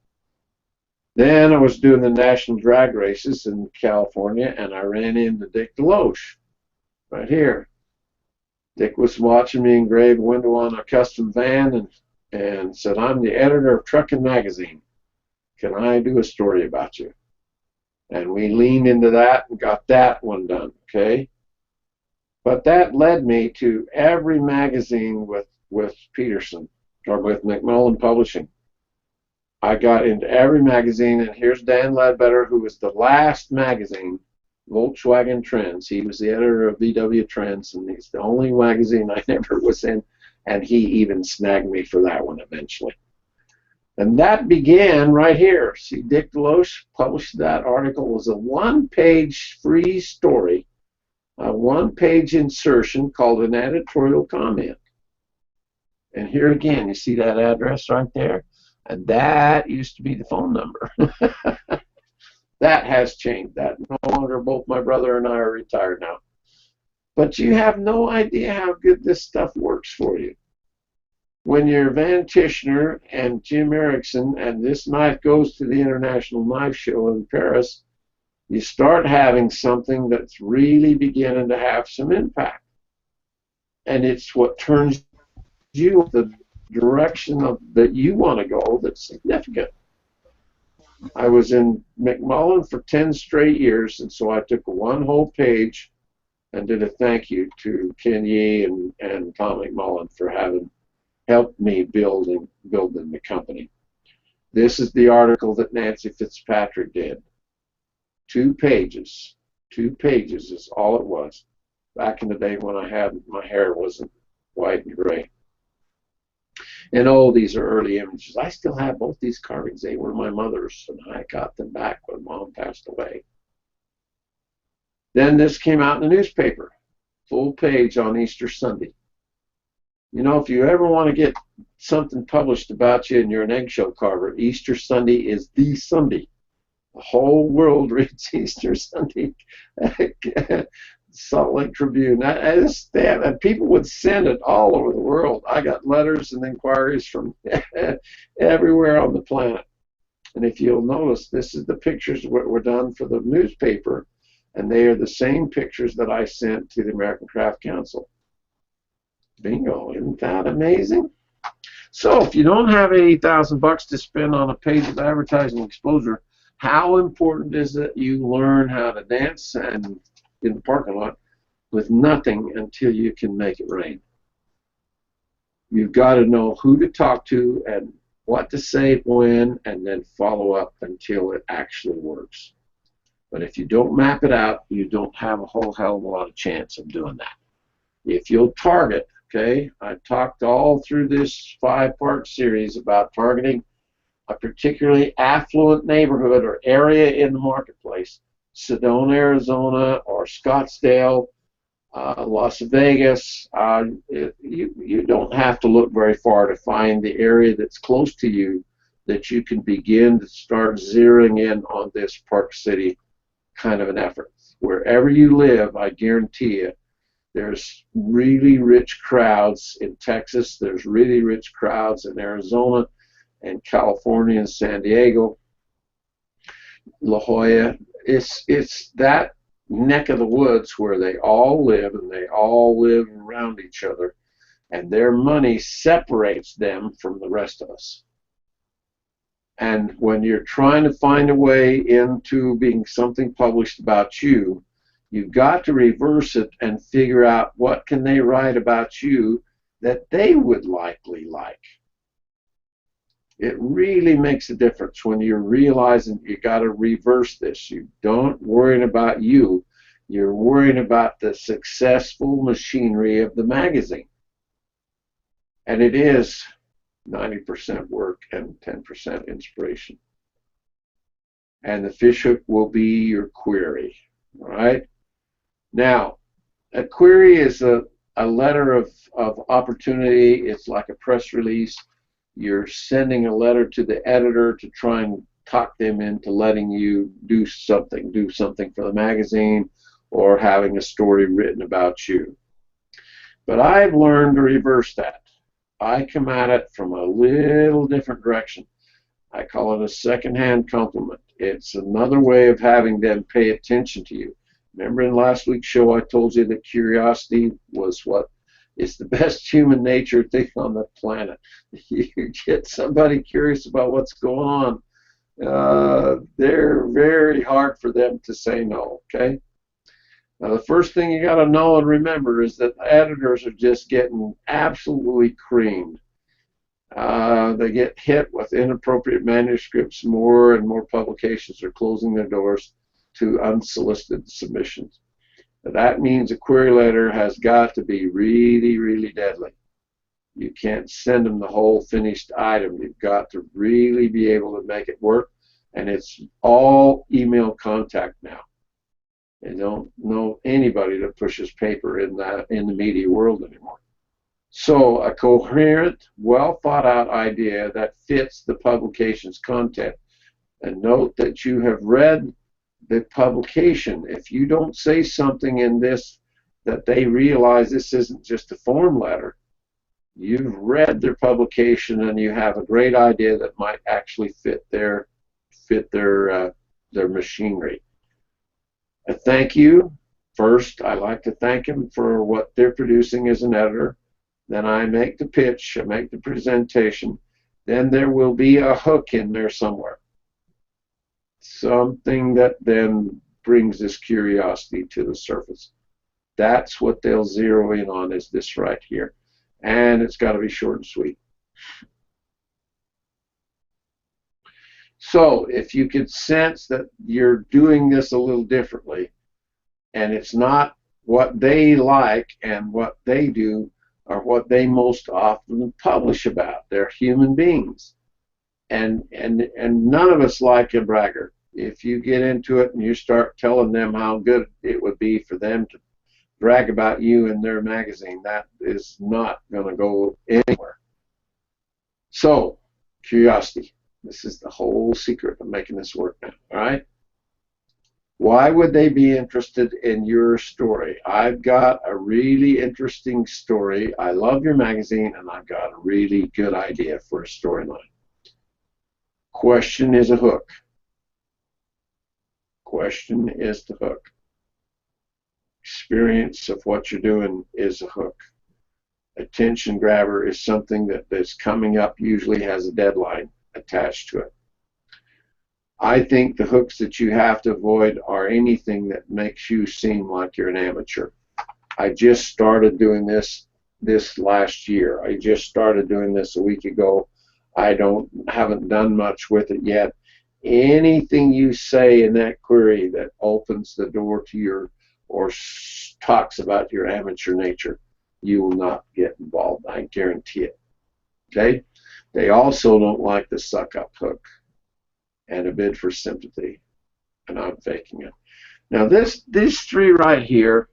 Then I was doing the national drag races in California, and I ran into Dick Deloche right here. Dick was watching me engrave a window on a custom van and said, I'm the editor of Truckin' Magazine. Can I do a story about you? And we leaned into that and got that one done, okay? But that led me to every magazine with Peterson, or with McMullen Publishing. I got into every magazine, and here's Dan Ledbetter, who was the last magazine, Volkswagen Trends. He was the editor of VW Trends, and he's the only magazine I never was in, and he even snagged me for that one eventually. And that began right here. See, Dick Deloche published that article. It was a one-page free story, a one-page insertion called an editorial comment. And here again, you see that address right there? And that used to be the phone number. That has changed. That no longer, both my brother and I are retired now. But you have no idea how good this stuff works for you. When you're Van Tishner and Jim Erickson and this knife goes to the International Knife Show in Paris, you start having something that's really beginning to have some impact. And it's what turns you the direction that you want to go that's significant. I was in McMullen for 10 straight years, and so I took one whole page and did a thank you to Ken Yee and Tom McMullen for having helped me building the company. This is the article that Nancy Fitzpatrick did. 2 pages. 2 pages is all it was. Back in the day when my hair wasn't white and gray. And oh, these are early images. I still have both these carvings. They were my mother's, and I got them back when Mom passed away. Then this came out in the newspaper. Full page on Easter Sunday. You know, if you ever want to get something published about you and you're an eggshell carver, Easter Sunday is the Sunday. The whole world reads Easter Sunday. Salt Lake Tribune. And people would send it all over the world. I got letters and inquiries from everywhere on the planet. And if you'll notice, this is the pictures that were done for the newspaper, and they are the same pictures that I sent to the American Craft Council. Bingo, isn't that amazing? So if you don't have $80,000 to spend on a page of advertising exposure, how important is it you learn how to dance and in the parking lot with nothing until you can make it rain? You've got to know who to talk to and what to say when, and then follow up until it actually works. But if you don't map it out, you don't have a whole hell of a lot of chance of doing that. If you'll target, okay, I talked all through this 5-part series about targeting a particularly affluent neighborhood or area in the marketplace, Sedona, Arizona, or Scottsdale, Las Vegas. You don't have to look very far to find the area that's close to you that you can begin to start zeroing in on this Park City kind of an effort. Wherever you live, I guarantee you, there's really rich crowds in Texas. There's really rich crowds in Arizona and California and San Diego, La Jolla. It's that neck of the woods where they all live, and they all live around each other, and their money separates them from the rest of us. And when you're trying to find a way into being something published about you, you've got to reverse it and figure out what can they write about you that they would likely like. It really makes a difference when you're realizing you got to reverse this. You don't worry about you. You're worrying about the successful machinery of the magazine. And it is 90% work and 10% inspiration. And the fishhook will be your query. All right. Now, a query is a letter of opportunity. It's like a press release. You're sending a letter to the editor to try and talk them into letting you do something for the magazine, or having a story written about you. But I've learned to reverse that. I come at it from a little different direction. I call it a secondhand compliment. It's another way of having them pay attention to you. Remember in last week's show I told you that curiosity was what is the best human nature thing on the planet. You get somebody curious about what's going on, they're very hard for them to say no, okay? Now the first thing you got to know and remember is that editors are just getting absolutely creamed. They get hit with inappropriate manuscripts. More and more publications are closing their doors to unsolicited submissions. That means a query letter has got to be really, really deadly. You can't send them the whole finished item. You've got to really be able to make it work, and it's all email contact now. They don't know anybody that pushes paper in the media world anymore. So a coherent, well thought out idea that fits the publication's content. And note that you have read the publication. If you don't say something in this that they realize this isn't just a form letter, you've read their publication and you have a great idea that might actually fit their machinery. A thank you. First, I like to thank them for what they're producing as an editor. Then I make the pitch, I make the presentation. Then there will be a hook in there somewhere. Something that then brings this curiosity to the surface. That's what they'll zero in on, is this right here. And it's got to be short and sweet. So if you could sense that you're doing this a little differently, and it's not what they like and what they do, or what they most often publish about. They're human beings. And none of us like a braggart. If you get into it and you start telling them how good it would be for them to brag about you in their magazine, that is not going to go anywhere. So, curiosity. This is the whole secret of making this work now, all right? Why would they be interested in your story? I've got a really interesting story. I love your magazine, and I've got a really good idea for a storyline. Question is a hook. Question is the hook. Experience of what you're doing is a hook. Attention grabber is something that is coming up, usually has a deadline attached to it. I think the hooks that you have to avoid are anything that makes you seem like you're an amateur. I just started doing this last year. I just started doing this a week ago. I haven't done much with it yet. Anything you say in that query that opens the door to your, or talks about your amateur nature, you will not get involved. I guarantee it. Okay? They also don't like the suck up hook and a bid for sympathy, and I'm faking it. Now these three right here,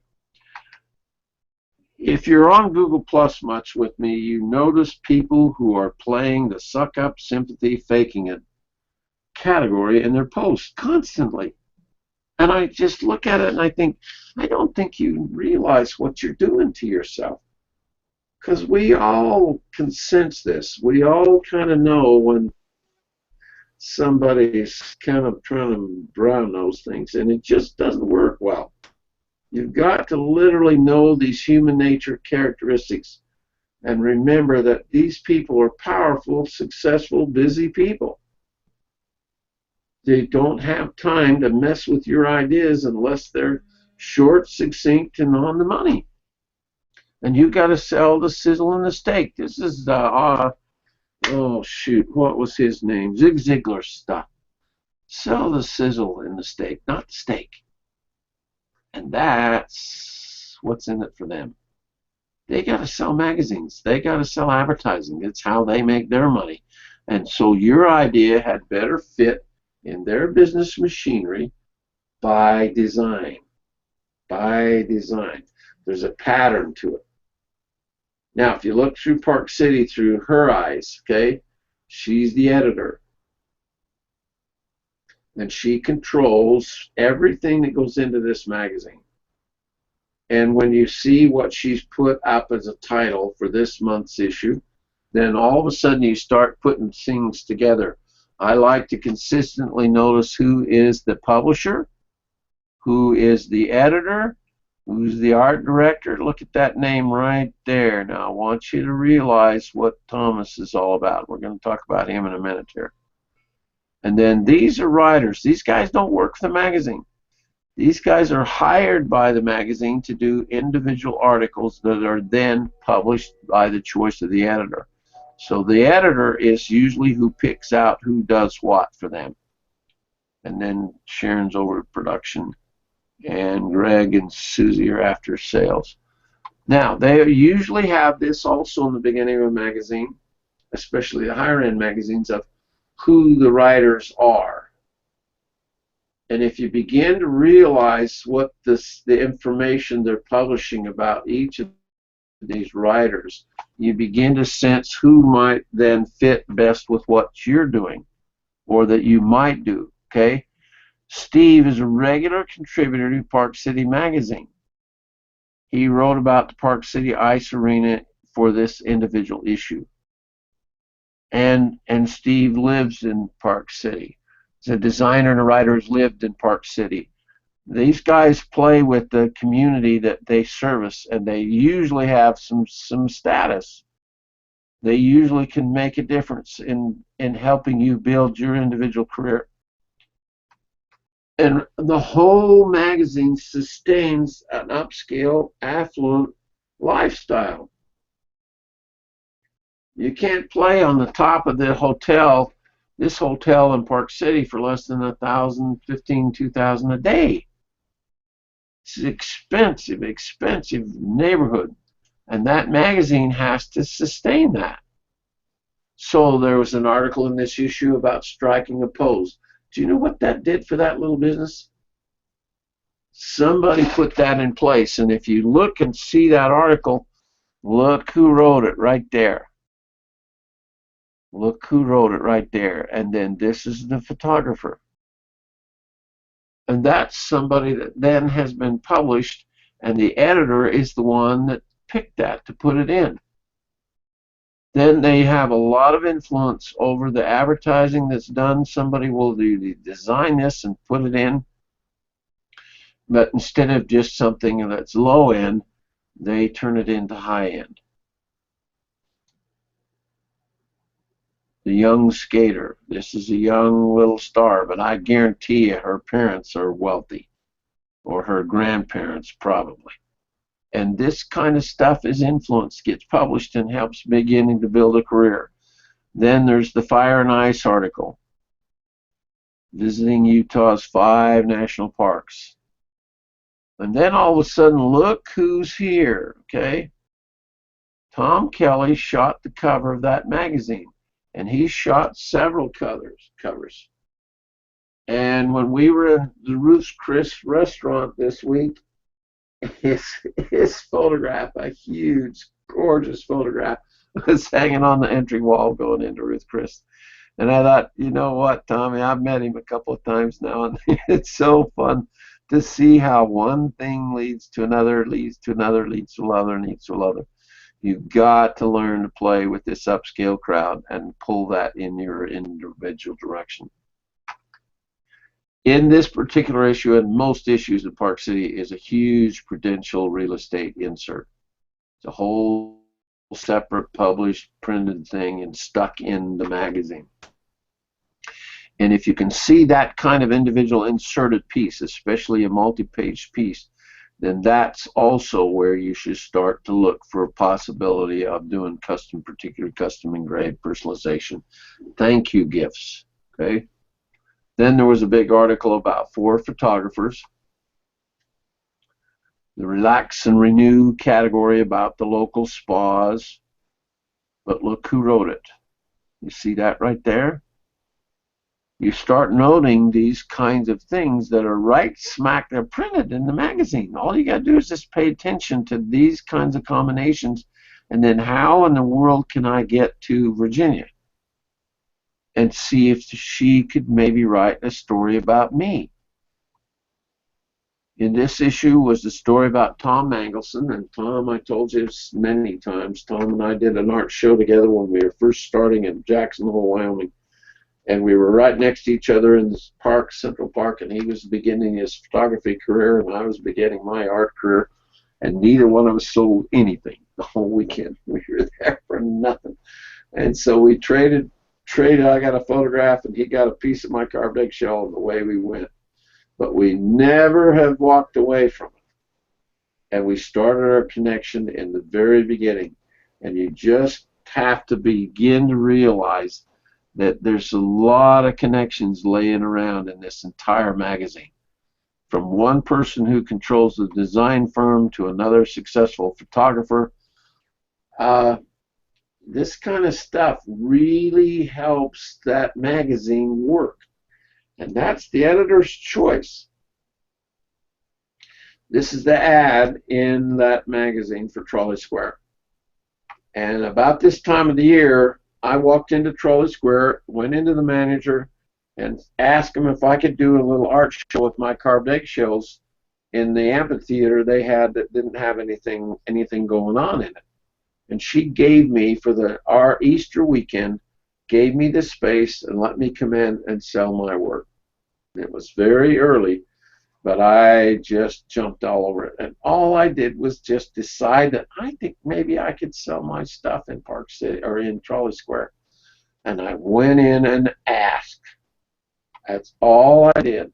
if you're on Google Plus much with me, you notice people who are playing the suck up, sympathy, faking it category in their posts constantly. And I just look at it and I think, I don't think you realize what you're doing to yourself. Because we all can sense this. We all kind of know when somebody's kind of trying to brown nose things, and it just doesn't work well. You've got to literally know these human nature characteristics and remember that these people are powerful, successful, busy people. They don't have time to mess with your ideas unless they're short, succinct, and on the money. And you've got to sell the sizzle and the steak. This is oh shoot, what was his name? Zig Ziglar stuff. Sell the sizzle in the steak, not the steak. And that's what's in it for them. They got to sell magazines. They got to sell advertising. It's how they make their money. And so your idea had better fit in their business machinery by design. By design. There's a pattern to it. Now, if you look through Park City through her eyes, okay, she's the editor. And she controls everything that goes into this magazine. And when you see what she's put up as a title for this month's issue, then all of a sudden you start putting things together. I like to consistently notice who is the publisher, who is the editor, who's the art director. Look at that name right there. Now I want you to realize what Thomas is all about. We're going to talk about him in a minute here. And then these are writers. These guys don't work for the magazine. These guys are hired by the magazine to do individual articles that are then published by the choice of the editor. So the editor is usually who picks out who does what for them. And then Sharon's over at production, and Greg and Susie are after sales. Now, they usually have this also in the beginning of a magazine, especially the higher end magazines, of who the writers are. And if you begin to realize what the information they're publishing about each of these writers, you begin to sense who might then fit best with what you're doing or that you might do, okay? Steve is a regular contributor to Park City Magazine. He wrote about the Park City Ice Arena for this individual issue. And Steve lives in Park City. He's a designer and a writer who's lived in Park City. These guys play with the community that they service, and they usually have some status. They usually can make a difference in helping you build your individual career. And the whole magazine sustains an upscale, affluent lifestyle. You can't play on the top of the hotel, this hotel in Park City, for less than $1,000, $1,500, $2,000 a day. It's an expensive, expensive neighborhood. And that magazine has to sustain that. So there was an article in this issue about striking a pose. Do you know what that did for that little business? Somebody put that in place. And if you look and see that article, look who wrote it right there. Look who wrote it right there. And then this is the photographer. And that's somebody that then has been published, and the editor is the one that picked that to put it in. Then they have a lot of influence over the advertising that's done. Somebody will design this and put it in, but instead of just something that's low end, they turn it into high end. The young skater. This is a young little star, but I guarantee you her parents are wealthy, or her grandparents probably. And this kind of stuff is influenced, gets published, and helps beginning to build a career. Then there's the Fire and Ice article, visiting Utah's 5 national parks. And then all of a sudden, look who's here, okay? Tom Kelly shot the cover of that magazine, and he shot several covers. And when we were in the Ruth's Chris restaurant this week, his photograph, a huge, gorgeous photograph, was hanging on the entry wall going into Ruth Chris. And I thought, you know what, Tommy, I've met him a couple of times now, and it's so fun to see how one thing leads to another, leads to another, leads to another, and leads to another. You've got to learn to play with this upscale crowd and pull that in your individual direction. In this particular issue, and most issues in Park City, is a huge Prudential real estate insert. It's a whole separate published printed thing and stuck in the magazine. And if you can see that kind of individual inserted piece, especially a multi-page piece, then that's also where you should start to look for a possibility of doing particular custom engraved personalization. Thank you gifts. Okay. Then there was a big article about 4 photographers. The relax and renew category about the local spas. But look who wrote it. You see that right there? You start noting these kinds of things that are right smack, they're printed in the magazine. All you got to do is just pay attention to these kinds of combinations, and then how in the world can I get to Virginia and see if she could maybe write a story about me. In this issue was the story about Tom Mangelson, and Tom, I told you many times, Tom and I did an art show together when we were first starting in Jackson Hole, Wyoming. And we were right next to each other in this park, Central Park, and he was beginning his photography career, and I was beginning my art career, and neither one of us sold anything the whole weekend. We were there for nothing. And so we traded. I got a photograph, and he got a piece of my carved eggshell, and away we went. But we never have walked away from it. And we started our connection in the very beginning. And you just have to begin to realize that there's a lot of connections laying around in this entire magazine. From one person who controls the design firm to another successful photographer. This kind of stuff really helps that magazine work. And that's the editor's choice. This is the ad in that magazine for Trolley Square. And about this time of the year, I walked into Trolley Square, went into the manager, and asked him if I could do a little art show with my carved eggshells in the amphitheater they had that didn't have anything going on in it. And she gave me, for our Easter weekend, gave me the space and let me come in and sell my work. It was very early, but I just jumped all over it. And all I did was just decide that I think maybe I could sell my stuff in Park City or in Trolley Square. And I went in and asked. That's all I did.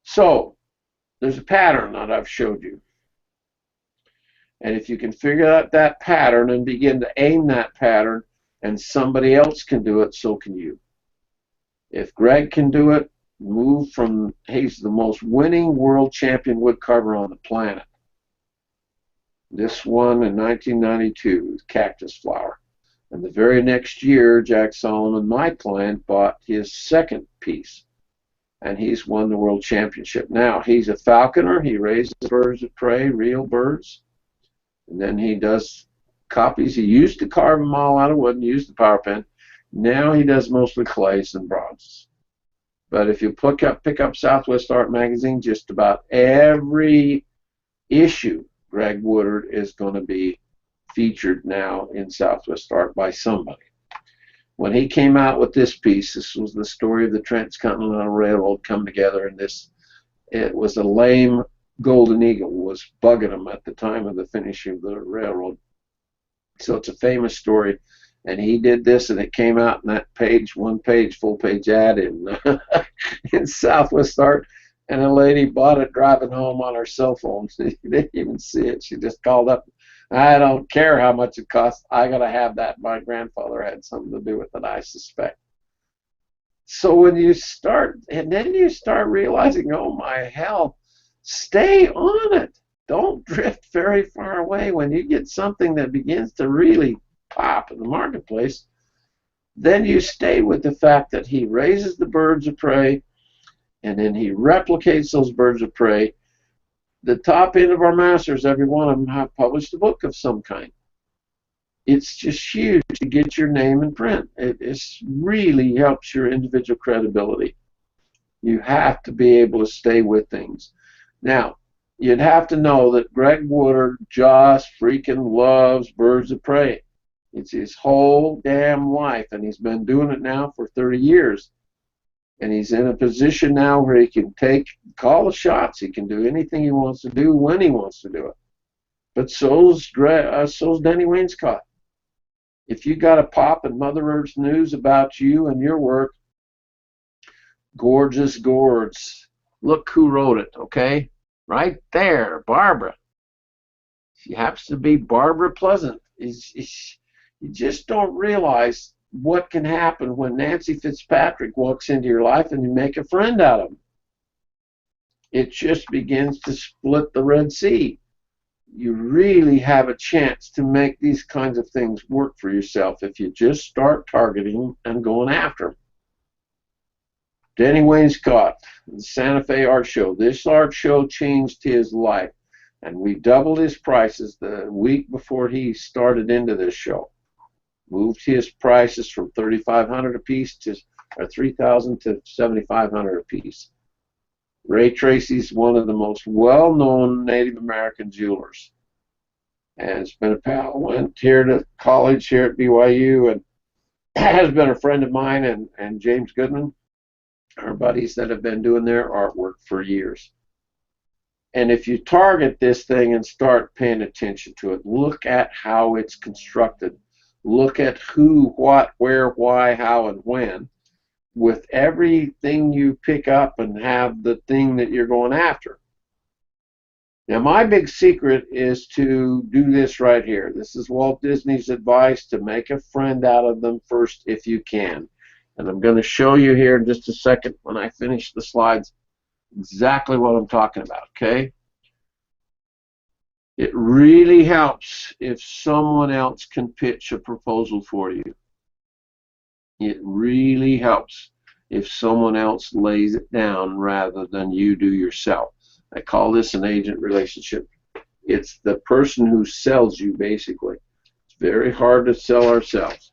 So there's a pattern that I've showed you. And if you can figure out that pattern and begin to aim that pattern, and somebody else can do it, so can you. If Greg can do it, he's the most winning world champion woodcarver on the planet. This one in 1992, Cactus Flower. And the very next year, Jack Solomon, my client, bought his second piece. And he's won the world championship. Now, he's a falconer. He raises birds of prey, real birds. And then he does copies. He used to carve them all out of wood and use the power pen. Now he does mostly clays and bronzes. But if you pick up Southwest Art Magazine, just about every issue, Greg Woodard is going to be featured now in Southwest Art by somebody. When he came out with this piece, this was the story of the Transcontinental Railroad come together, and it was a lame golden eagle was bugging him at the time of the finishing of the railroad. So it's a famous story. And he did this, and it came out in that page, full page ad in Southwest Art. And a lady bought it driving home on her cell phone. She didn't even see it. She just called up. I don't care how much it costs. I got to have that. My grandfather had something to do with it, I suspect. So when you start, and then you start realizing, oh my hell, stay on it. Don't drift very far away. When you get something that begins to really pop in the marketplace, then you stay with the fact that he raises the birds of prey, and then he replicates those birds of prey. The top end of our masters, every one of them, have published a book of some kind. It's just huge to get your name in print. It really helps your individual credibility. You have to be able to stay with things. Now, you'd have to know that Greg Woodard just freaking loves birds of prey. It's his whole damn life, and he's been doing it now for 30 years. And he's in a position now where he can call the shots. He can do anything he wants to do when he wants to do it. But so's Denny Wainscott. If you got a pop in Mother Earth's news about you and your work, gorgeous gourds. Look who wrote it, okay? Right there, Barbara. She happens to be Barbara Pleasant. You just don't realize what can happen when Nancy Fitzpatrick walks into your life and you make a friend out of him. It just begins to split the Red Sea. You really have a chance to make these kinds of things work for yourself if you just start targeting and going after them. Denny Wainscott, the Santa Fe Art Show. This art show changed his life, and we doubled his prices the week before he started into this show. Moved his prices from $3,500 a piece to $3,000 to $7,500 a piece. Ray Tracy's one of the most well-known Native American jewelers, and has been a pal. Went here to college here at BYU, and has been a friend of mine and James Goodman, our buddies that have been doing their artwork for years. And if you target this thing and start paying attention to it, look at how it's constructed, look at who, what, where, why, how, and when. With everything you pick up and have the thing that you're going after. Now, my big secret is to do this right here. This is Walt Disney's advice: to make a friend out of them first if you can. And I'm going to show you here in just a second, when I finish the slides, exactly what I'm talking about, okay? It really helps if someone else can pitch a proposal for you. It really helps if someone else lays it down rather than you do yourself. I call this an agent relationship. It's the person who sells you, basically. It's very hard to sell ourselves.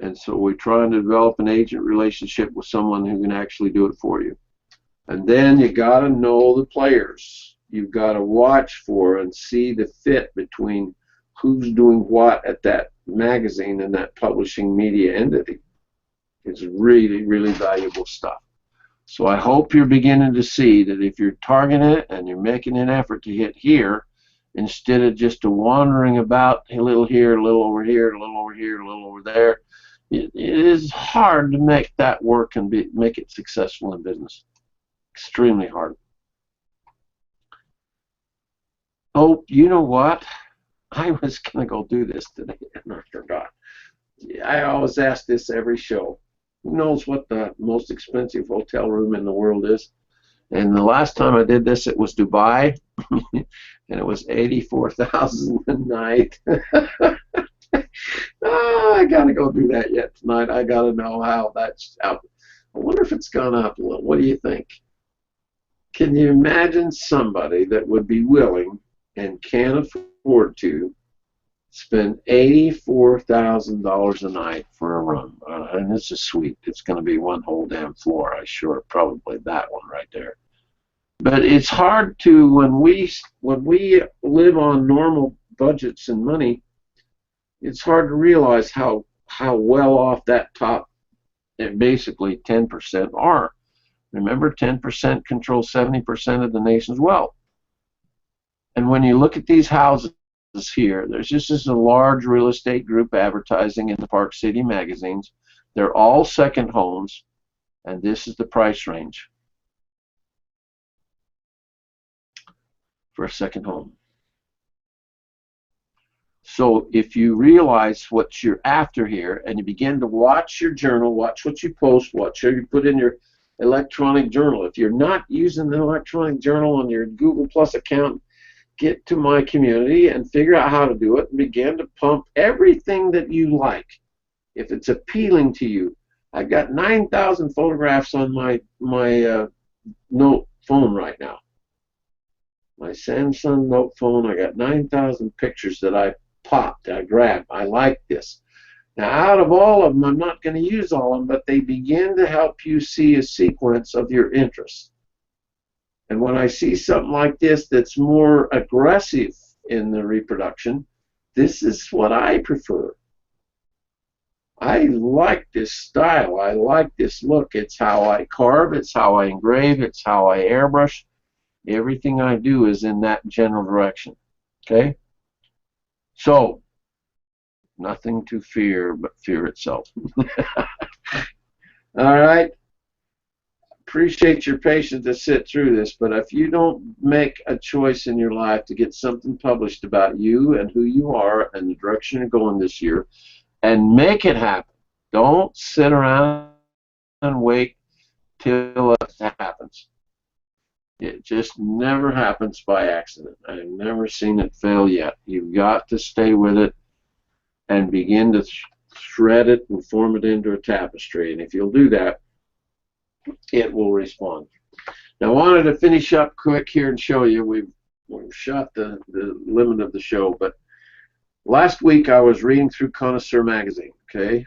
And so we try and develop an agent relationship with someone who can actually do it for you. And then you got to know the players. You've got to watch for and see the fit between who's doing what at that magazine and that publishing media entity. It's really, really valuable stuff. So I hope you're beginning to see that if you're targeting it and you're making an effort to hit here, instead of just wandering about a little here, a little over here, a little over here, a little over there, it is hard to make that work and make it successful in business. Extremely hard. Oh, you know what? I was going to go do this today, and I forgot. I always ask this every show. Who knows what the most expensive hotel room in the world is? And the last time I did this, it was Dubai, and it was $84,000 a night. Oh, I got to go do that yet tonight. I got to know how that's out. I wonder if it's gone up a little. What do you think? Can you imagine somebody that would be willing and can afford to spend $84,000 a night for a room? And it's a suite. It's going to be one whole damn floor, I sure. Probably that one right there. But it's hard to, when we live on normal budgets and money, it's hard to realize how well off that top, basically 10% are. Remember, 10% controls 70% of the nation's wealth. And when you look at these houses here, there's just a large real estate group advertising in the Park City magazines. They're all second homes, and this is the price range for a second home. So if you realize what you're after here, and you begin to watch your journal, watch what you post, watch what you put in your electronic journal. If you're not using the electronic journal on your Google Plus account, get to my community and figure out how to do it, and begin to pump everything that you like. If it's appealing to you, I've got 9,000 photographs on my Note phone right now. My Samsung Note phone, I got 9,000 pictures that I popped, I grabbed. I like this. Now, out of all of them, I'm not going to use all of them, but they begin to help you see a sequence of your interests. And when I see something like this that's more aggressive in the reproduction, this is what I prefer. I like this style. I like this look. It's how I carve. It's how I engrave. It's how I airbrush. Everything I do is in that general direction. Okay? So, nothing to fear but fear itself. All right? appreciate your patience to sit through this, but if you don't make a choice in your life to get something published about you and who you are and the direction you're going this year, and make it happen, don't sit around and wait till it happens. It just never happens by accident. I've never seen it fail yet. You've got to stay with it and begin to thread it and form it into a tapestry. And if you'll do that, it will respond. Now, I wanted to finish up quick here and show you. We've shot the limit of the show, but last week I was reading through Connoisseur magazine, okay?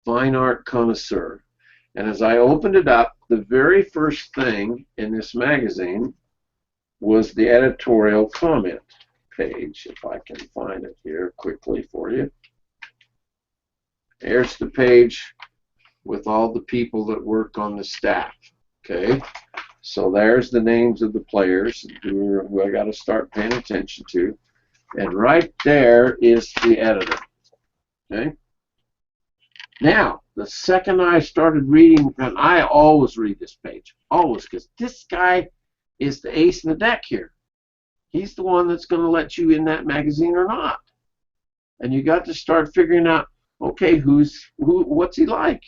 Fine Art Connoisseur. And as I opened it up, the very first thing in this magazine was the editorial comment page, if I can find it here quickly for you. There's the page with all the people that work on the staff, okay? So there's the names of the players who I got to start paying attention to. And right there is the editor, okay? Now, the second I started reading, and I always read this page, always, because this guy is the ace in the deck here. He's the one that's going to let you in that magazine or not. And you got to start figuring out, okay, what's he like?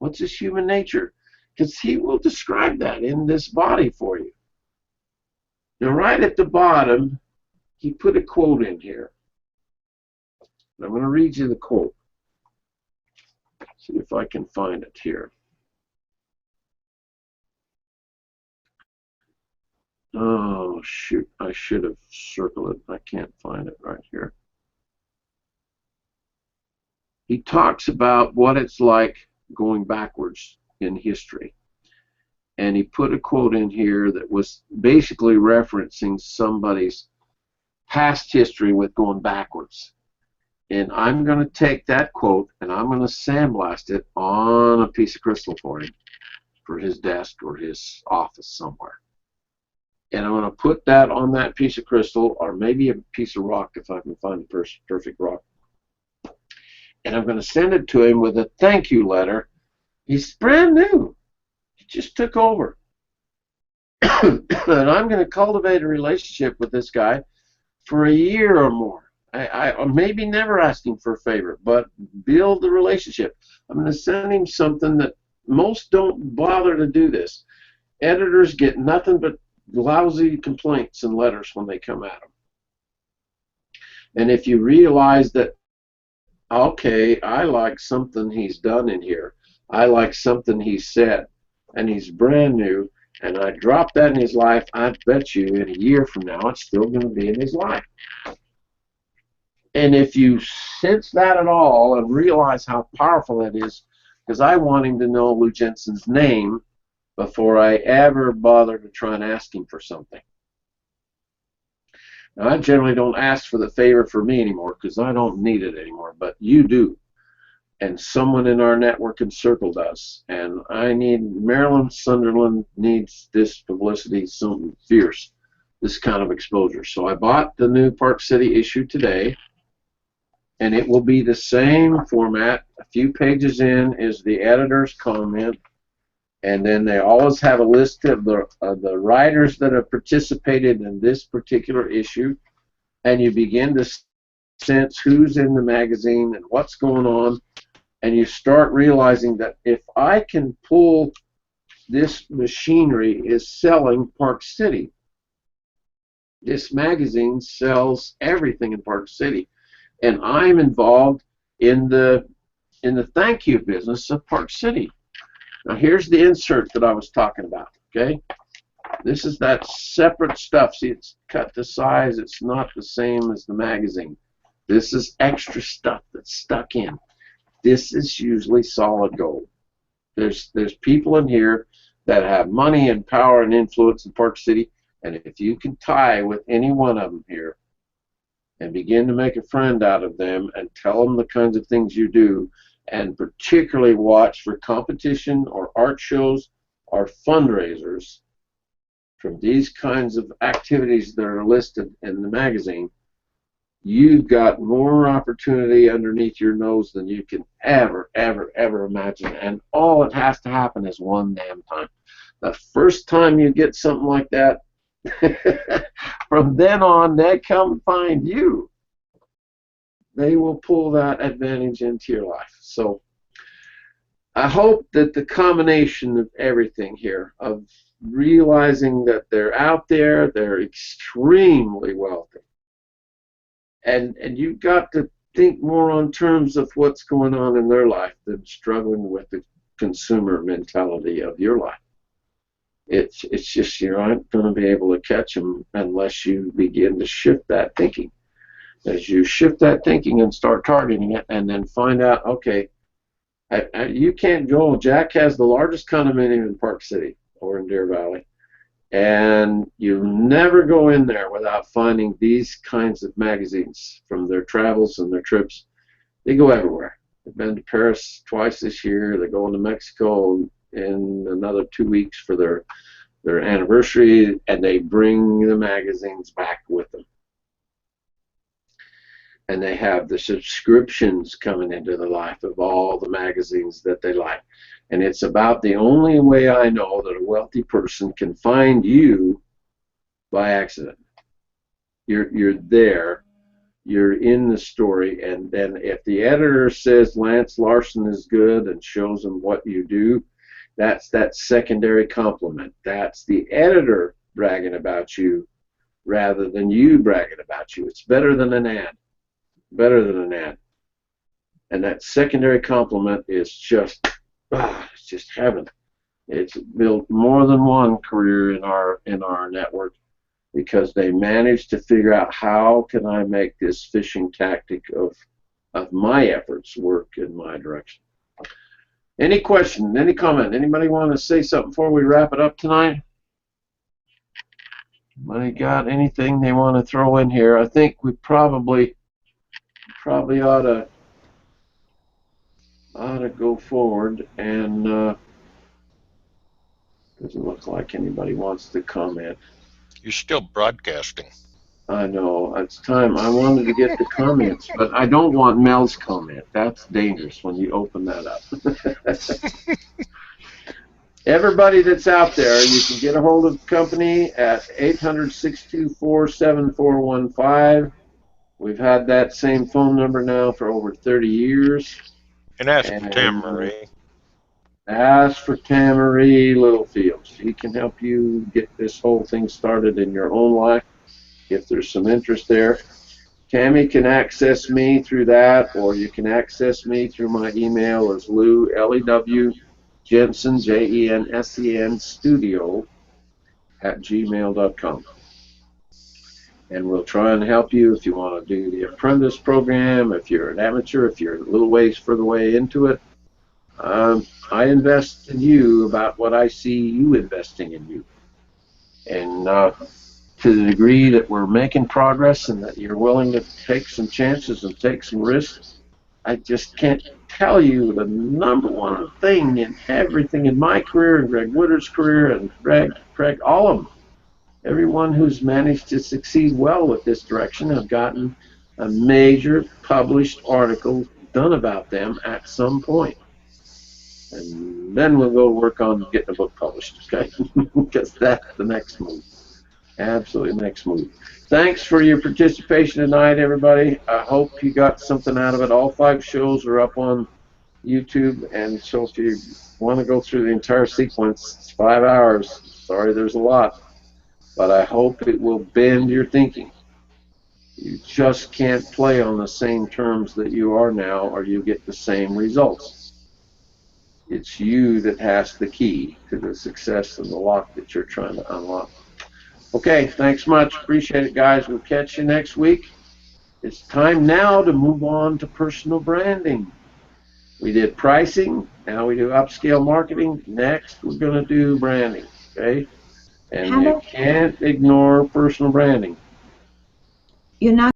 What's his human nature? Because he will describe that in this body for you. Now, right at the bottom, he put a quote in here. I'm going to read you the quote. See if I can find it here. Oh, shoot. I should have circled it. I can't find it right here. He talks about what it's like going backwards in history. And he put a quote in here that was basically referencing somebody's past history with going backwards. And I'm going to take that quote and I'm going to sandblast it on a piece of crystal for him, for his desk or his office somewhere. And I'm going to put that on that piece of crystal, or maybe a piece of rock if I can find the perfect rock. And I'm going to send it to him with a thank you letter. He's brand new. He just took over. And I'm going to cultivate a relationship with this guy for a year or more. I maybe never asking for a favor, but build the relationship. I'm going to send him something that most don't bother to do this. Editors get nothing but lousy complaints and letters when they come at them. And if you realize that, okay, I like something he's done in here, I like something he said, and he's brand new, and I drop that in his life, I bet you in a year from now it's still going to be in his life. And if you sense that at all and realize how powerful that is, because I want him to know Lou Jensen's name before I ever bother to try and ask him for something. Now, I generally don't ask for the favor for me anymore because I don't need it anymore, but you do. And someone in our network and circle does. And I need, Maryland Sunderland needs this publicity, something fierce, this kind of exposure. So I bought the new Park City issue today. And it will be the same format. A few pages in is the editor's comment, and then they always have a list of the writers that have participated in this particular issue, and you begin to sense who's in the magazine and what's going on, and you start realizing that if I can pull this machinery is selling Park City. This magazine sells everything in Park City. And I'm involved in the thank you business of Park City. Now here's the insert that I was talking about, okay? This is that separate stuff. See, it's cut to size. It's not the same as the magazine. This is extra stuff that's stuck in. This is usually solid gold. There's people in here that have money and power and influence in Park City, and if you can tie with any one of them here, and begin to make a friend out of them and tell them the kinds of things you do, and particularly watch for competition or art shows or fundraisers from these kinds of activities that are listed in the magazine, you've got more opportunity underneath your nose than you can ever imagine. And all it has to happen is one damn time. The first time you get something like that, from then on, they come find you. They will pull that advantage into your life. So I hope that the combination of everything here, of realizing that they're out there, they're extremely wealthy, and you've got to think more on terms of what's going on in their life than struggling with the consumer mentality of your life. It's just you aren't going to be able to catch them unless you begin to shift that thinking. As you shift that thinking and start targeting it, and then find out, okay, you can't go. Jack has the largest condominium in Park City or in Deer Valley, and you never go in there without finding these kinds of magazines from their travels and their trips. They go everywhere. They've been to Paris twice this year. They're going to Mexico in another 2 weeks for their anniversary, and they bring the magazines back with them. And they have the subscriptions coming into the life of all the magazines that they like. And it's about the only way I know that a wealthy person can find you by accident. You're there, you're in the story, and then if the editor says Lance Larson is good and shows them what you do, that's that secondary compliment. That's the editor bragging about you rather than you bragging about you. It's better than an ad. Better than an ad. And that secondary compliment is just, it's just heaven. It's built more than one career in our network because they managed to figure out how can I make this fishing tactic of my efforts work in my direction. Any question, any comment? Anybody want to say something before we wrap it up tonight? Anybody got anything they want to throw in here? I think we probably ought to go forward, and doesn't look like anybody wants to comment. You're still broadcasting. I know, it's time. I wanted to get the comments, but I don't want Mel's comment. That's dangerous when you open that up. Everybody that's out there, you can get a hold of the company at 800-624-7415. We've had that same phone number now for over 30 years. And ask for Tam-Marie. Ask for Tam-Marie Littlefield. She can help you get this whole thing started in your own life if there's some interest there. Tammy can access me through that, or you can access me through my email as Lew, L-E-W, Jensen, J-E-N-S-E-N, studio @gmail.com. And we'll try and help you if you want to do the apprentice program, if you're an amateur, if you're a little ways further way into it. I invest in you about what I see you investing in you. And to the degree that we're making progress and that you're willing to take some chances and take some risks, I just can't tell you the number one thing in everything in my career and Greg Woodard's career and Craig, all of them. Everyone who's managed to succeed well with this direction have gotten a major published article done about them at some point. And then we'll go work on getting a book published, okay? Because that's the next move. Absolutely next move. Thanks for your participation tonight, everybody. I hope you got something out of it. All 5 shows are up on YouTube, and so if you want to go through the entire sequence, it's 5 hours. Sorry, there's a lot. But I hope it will bend your thinking. You just can't play on the same terms that you are now, or you get the same results. It's you that has the key to the success and the lock that you're trying to unlock. Okay, thanks much. Appreciate it, guys. We'll catch you next week. It's time now to move on to personal branding. We did pricing. Now we do upscale marketing. Next, we're going to do branding. Okay? And you can't ignore personal branding. You're not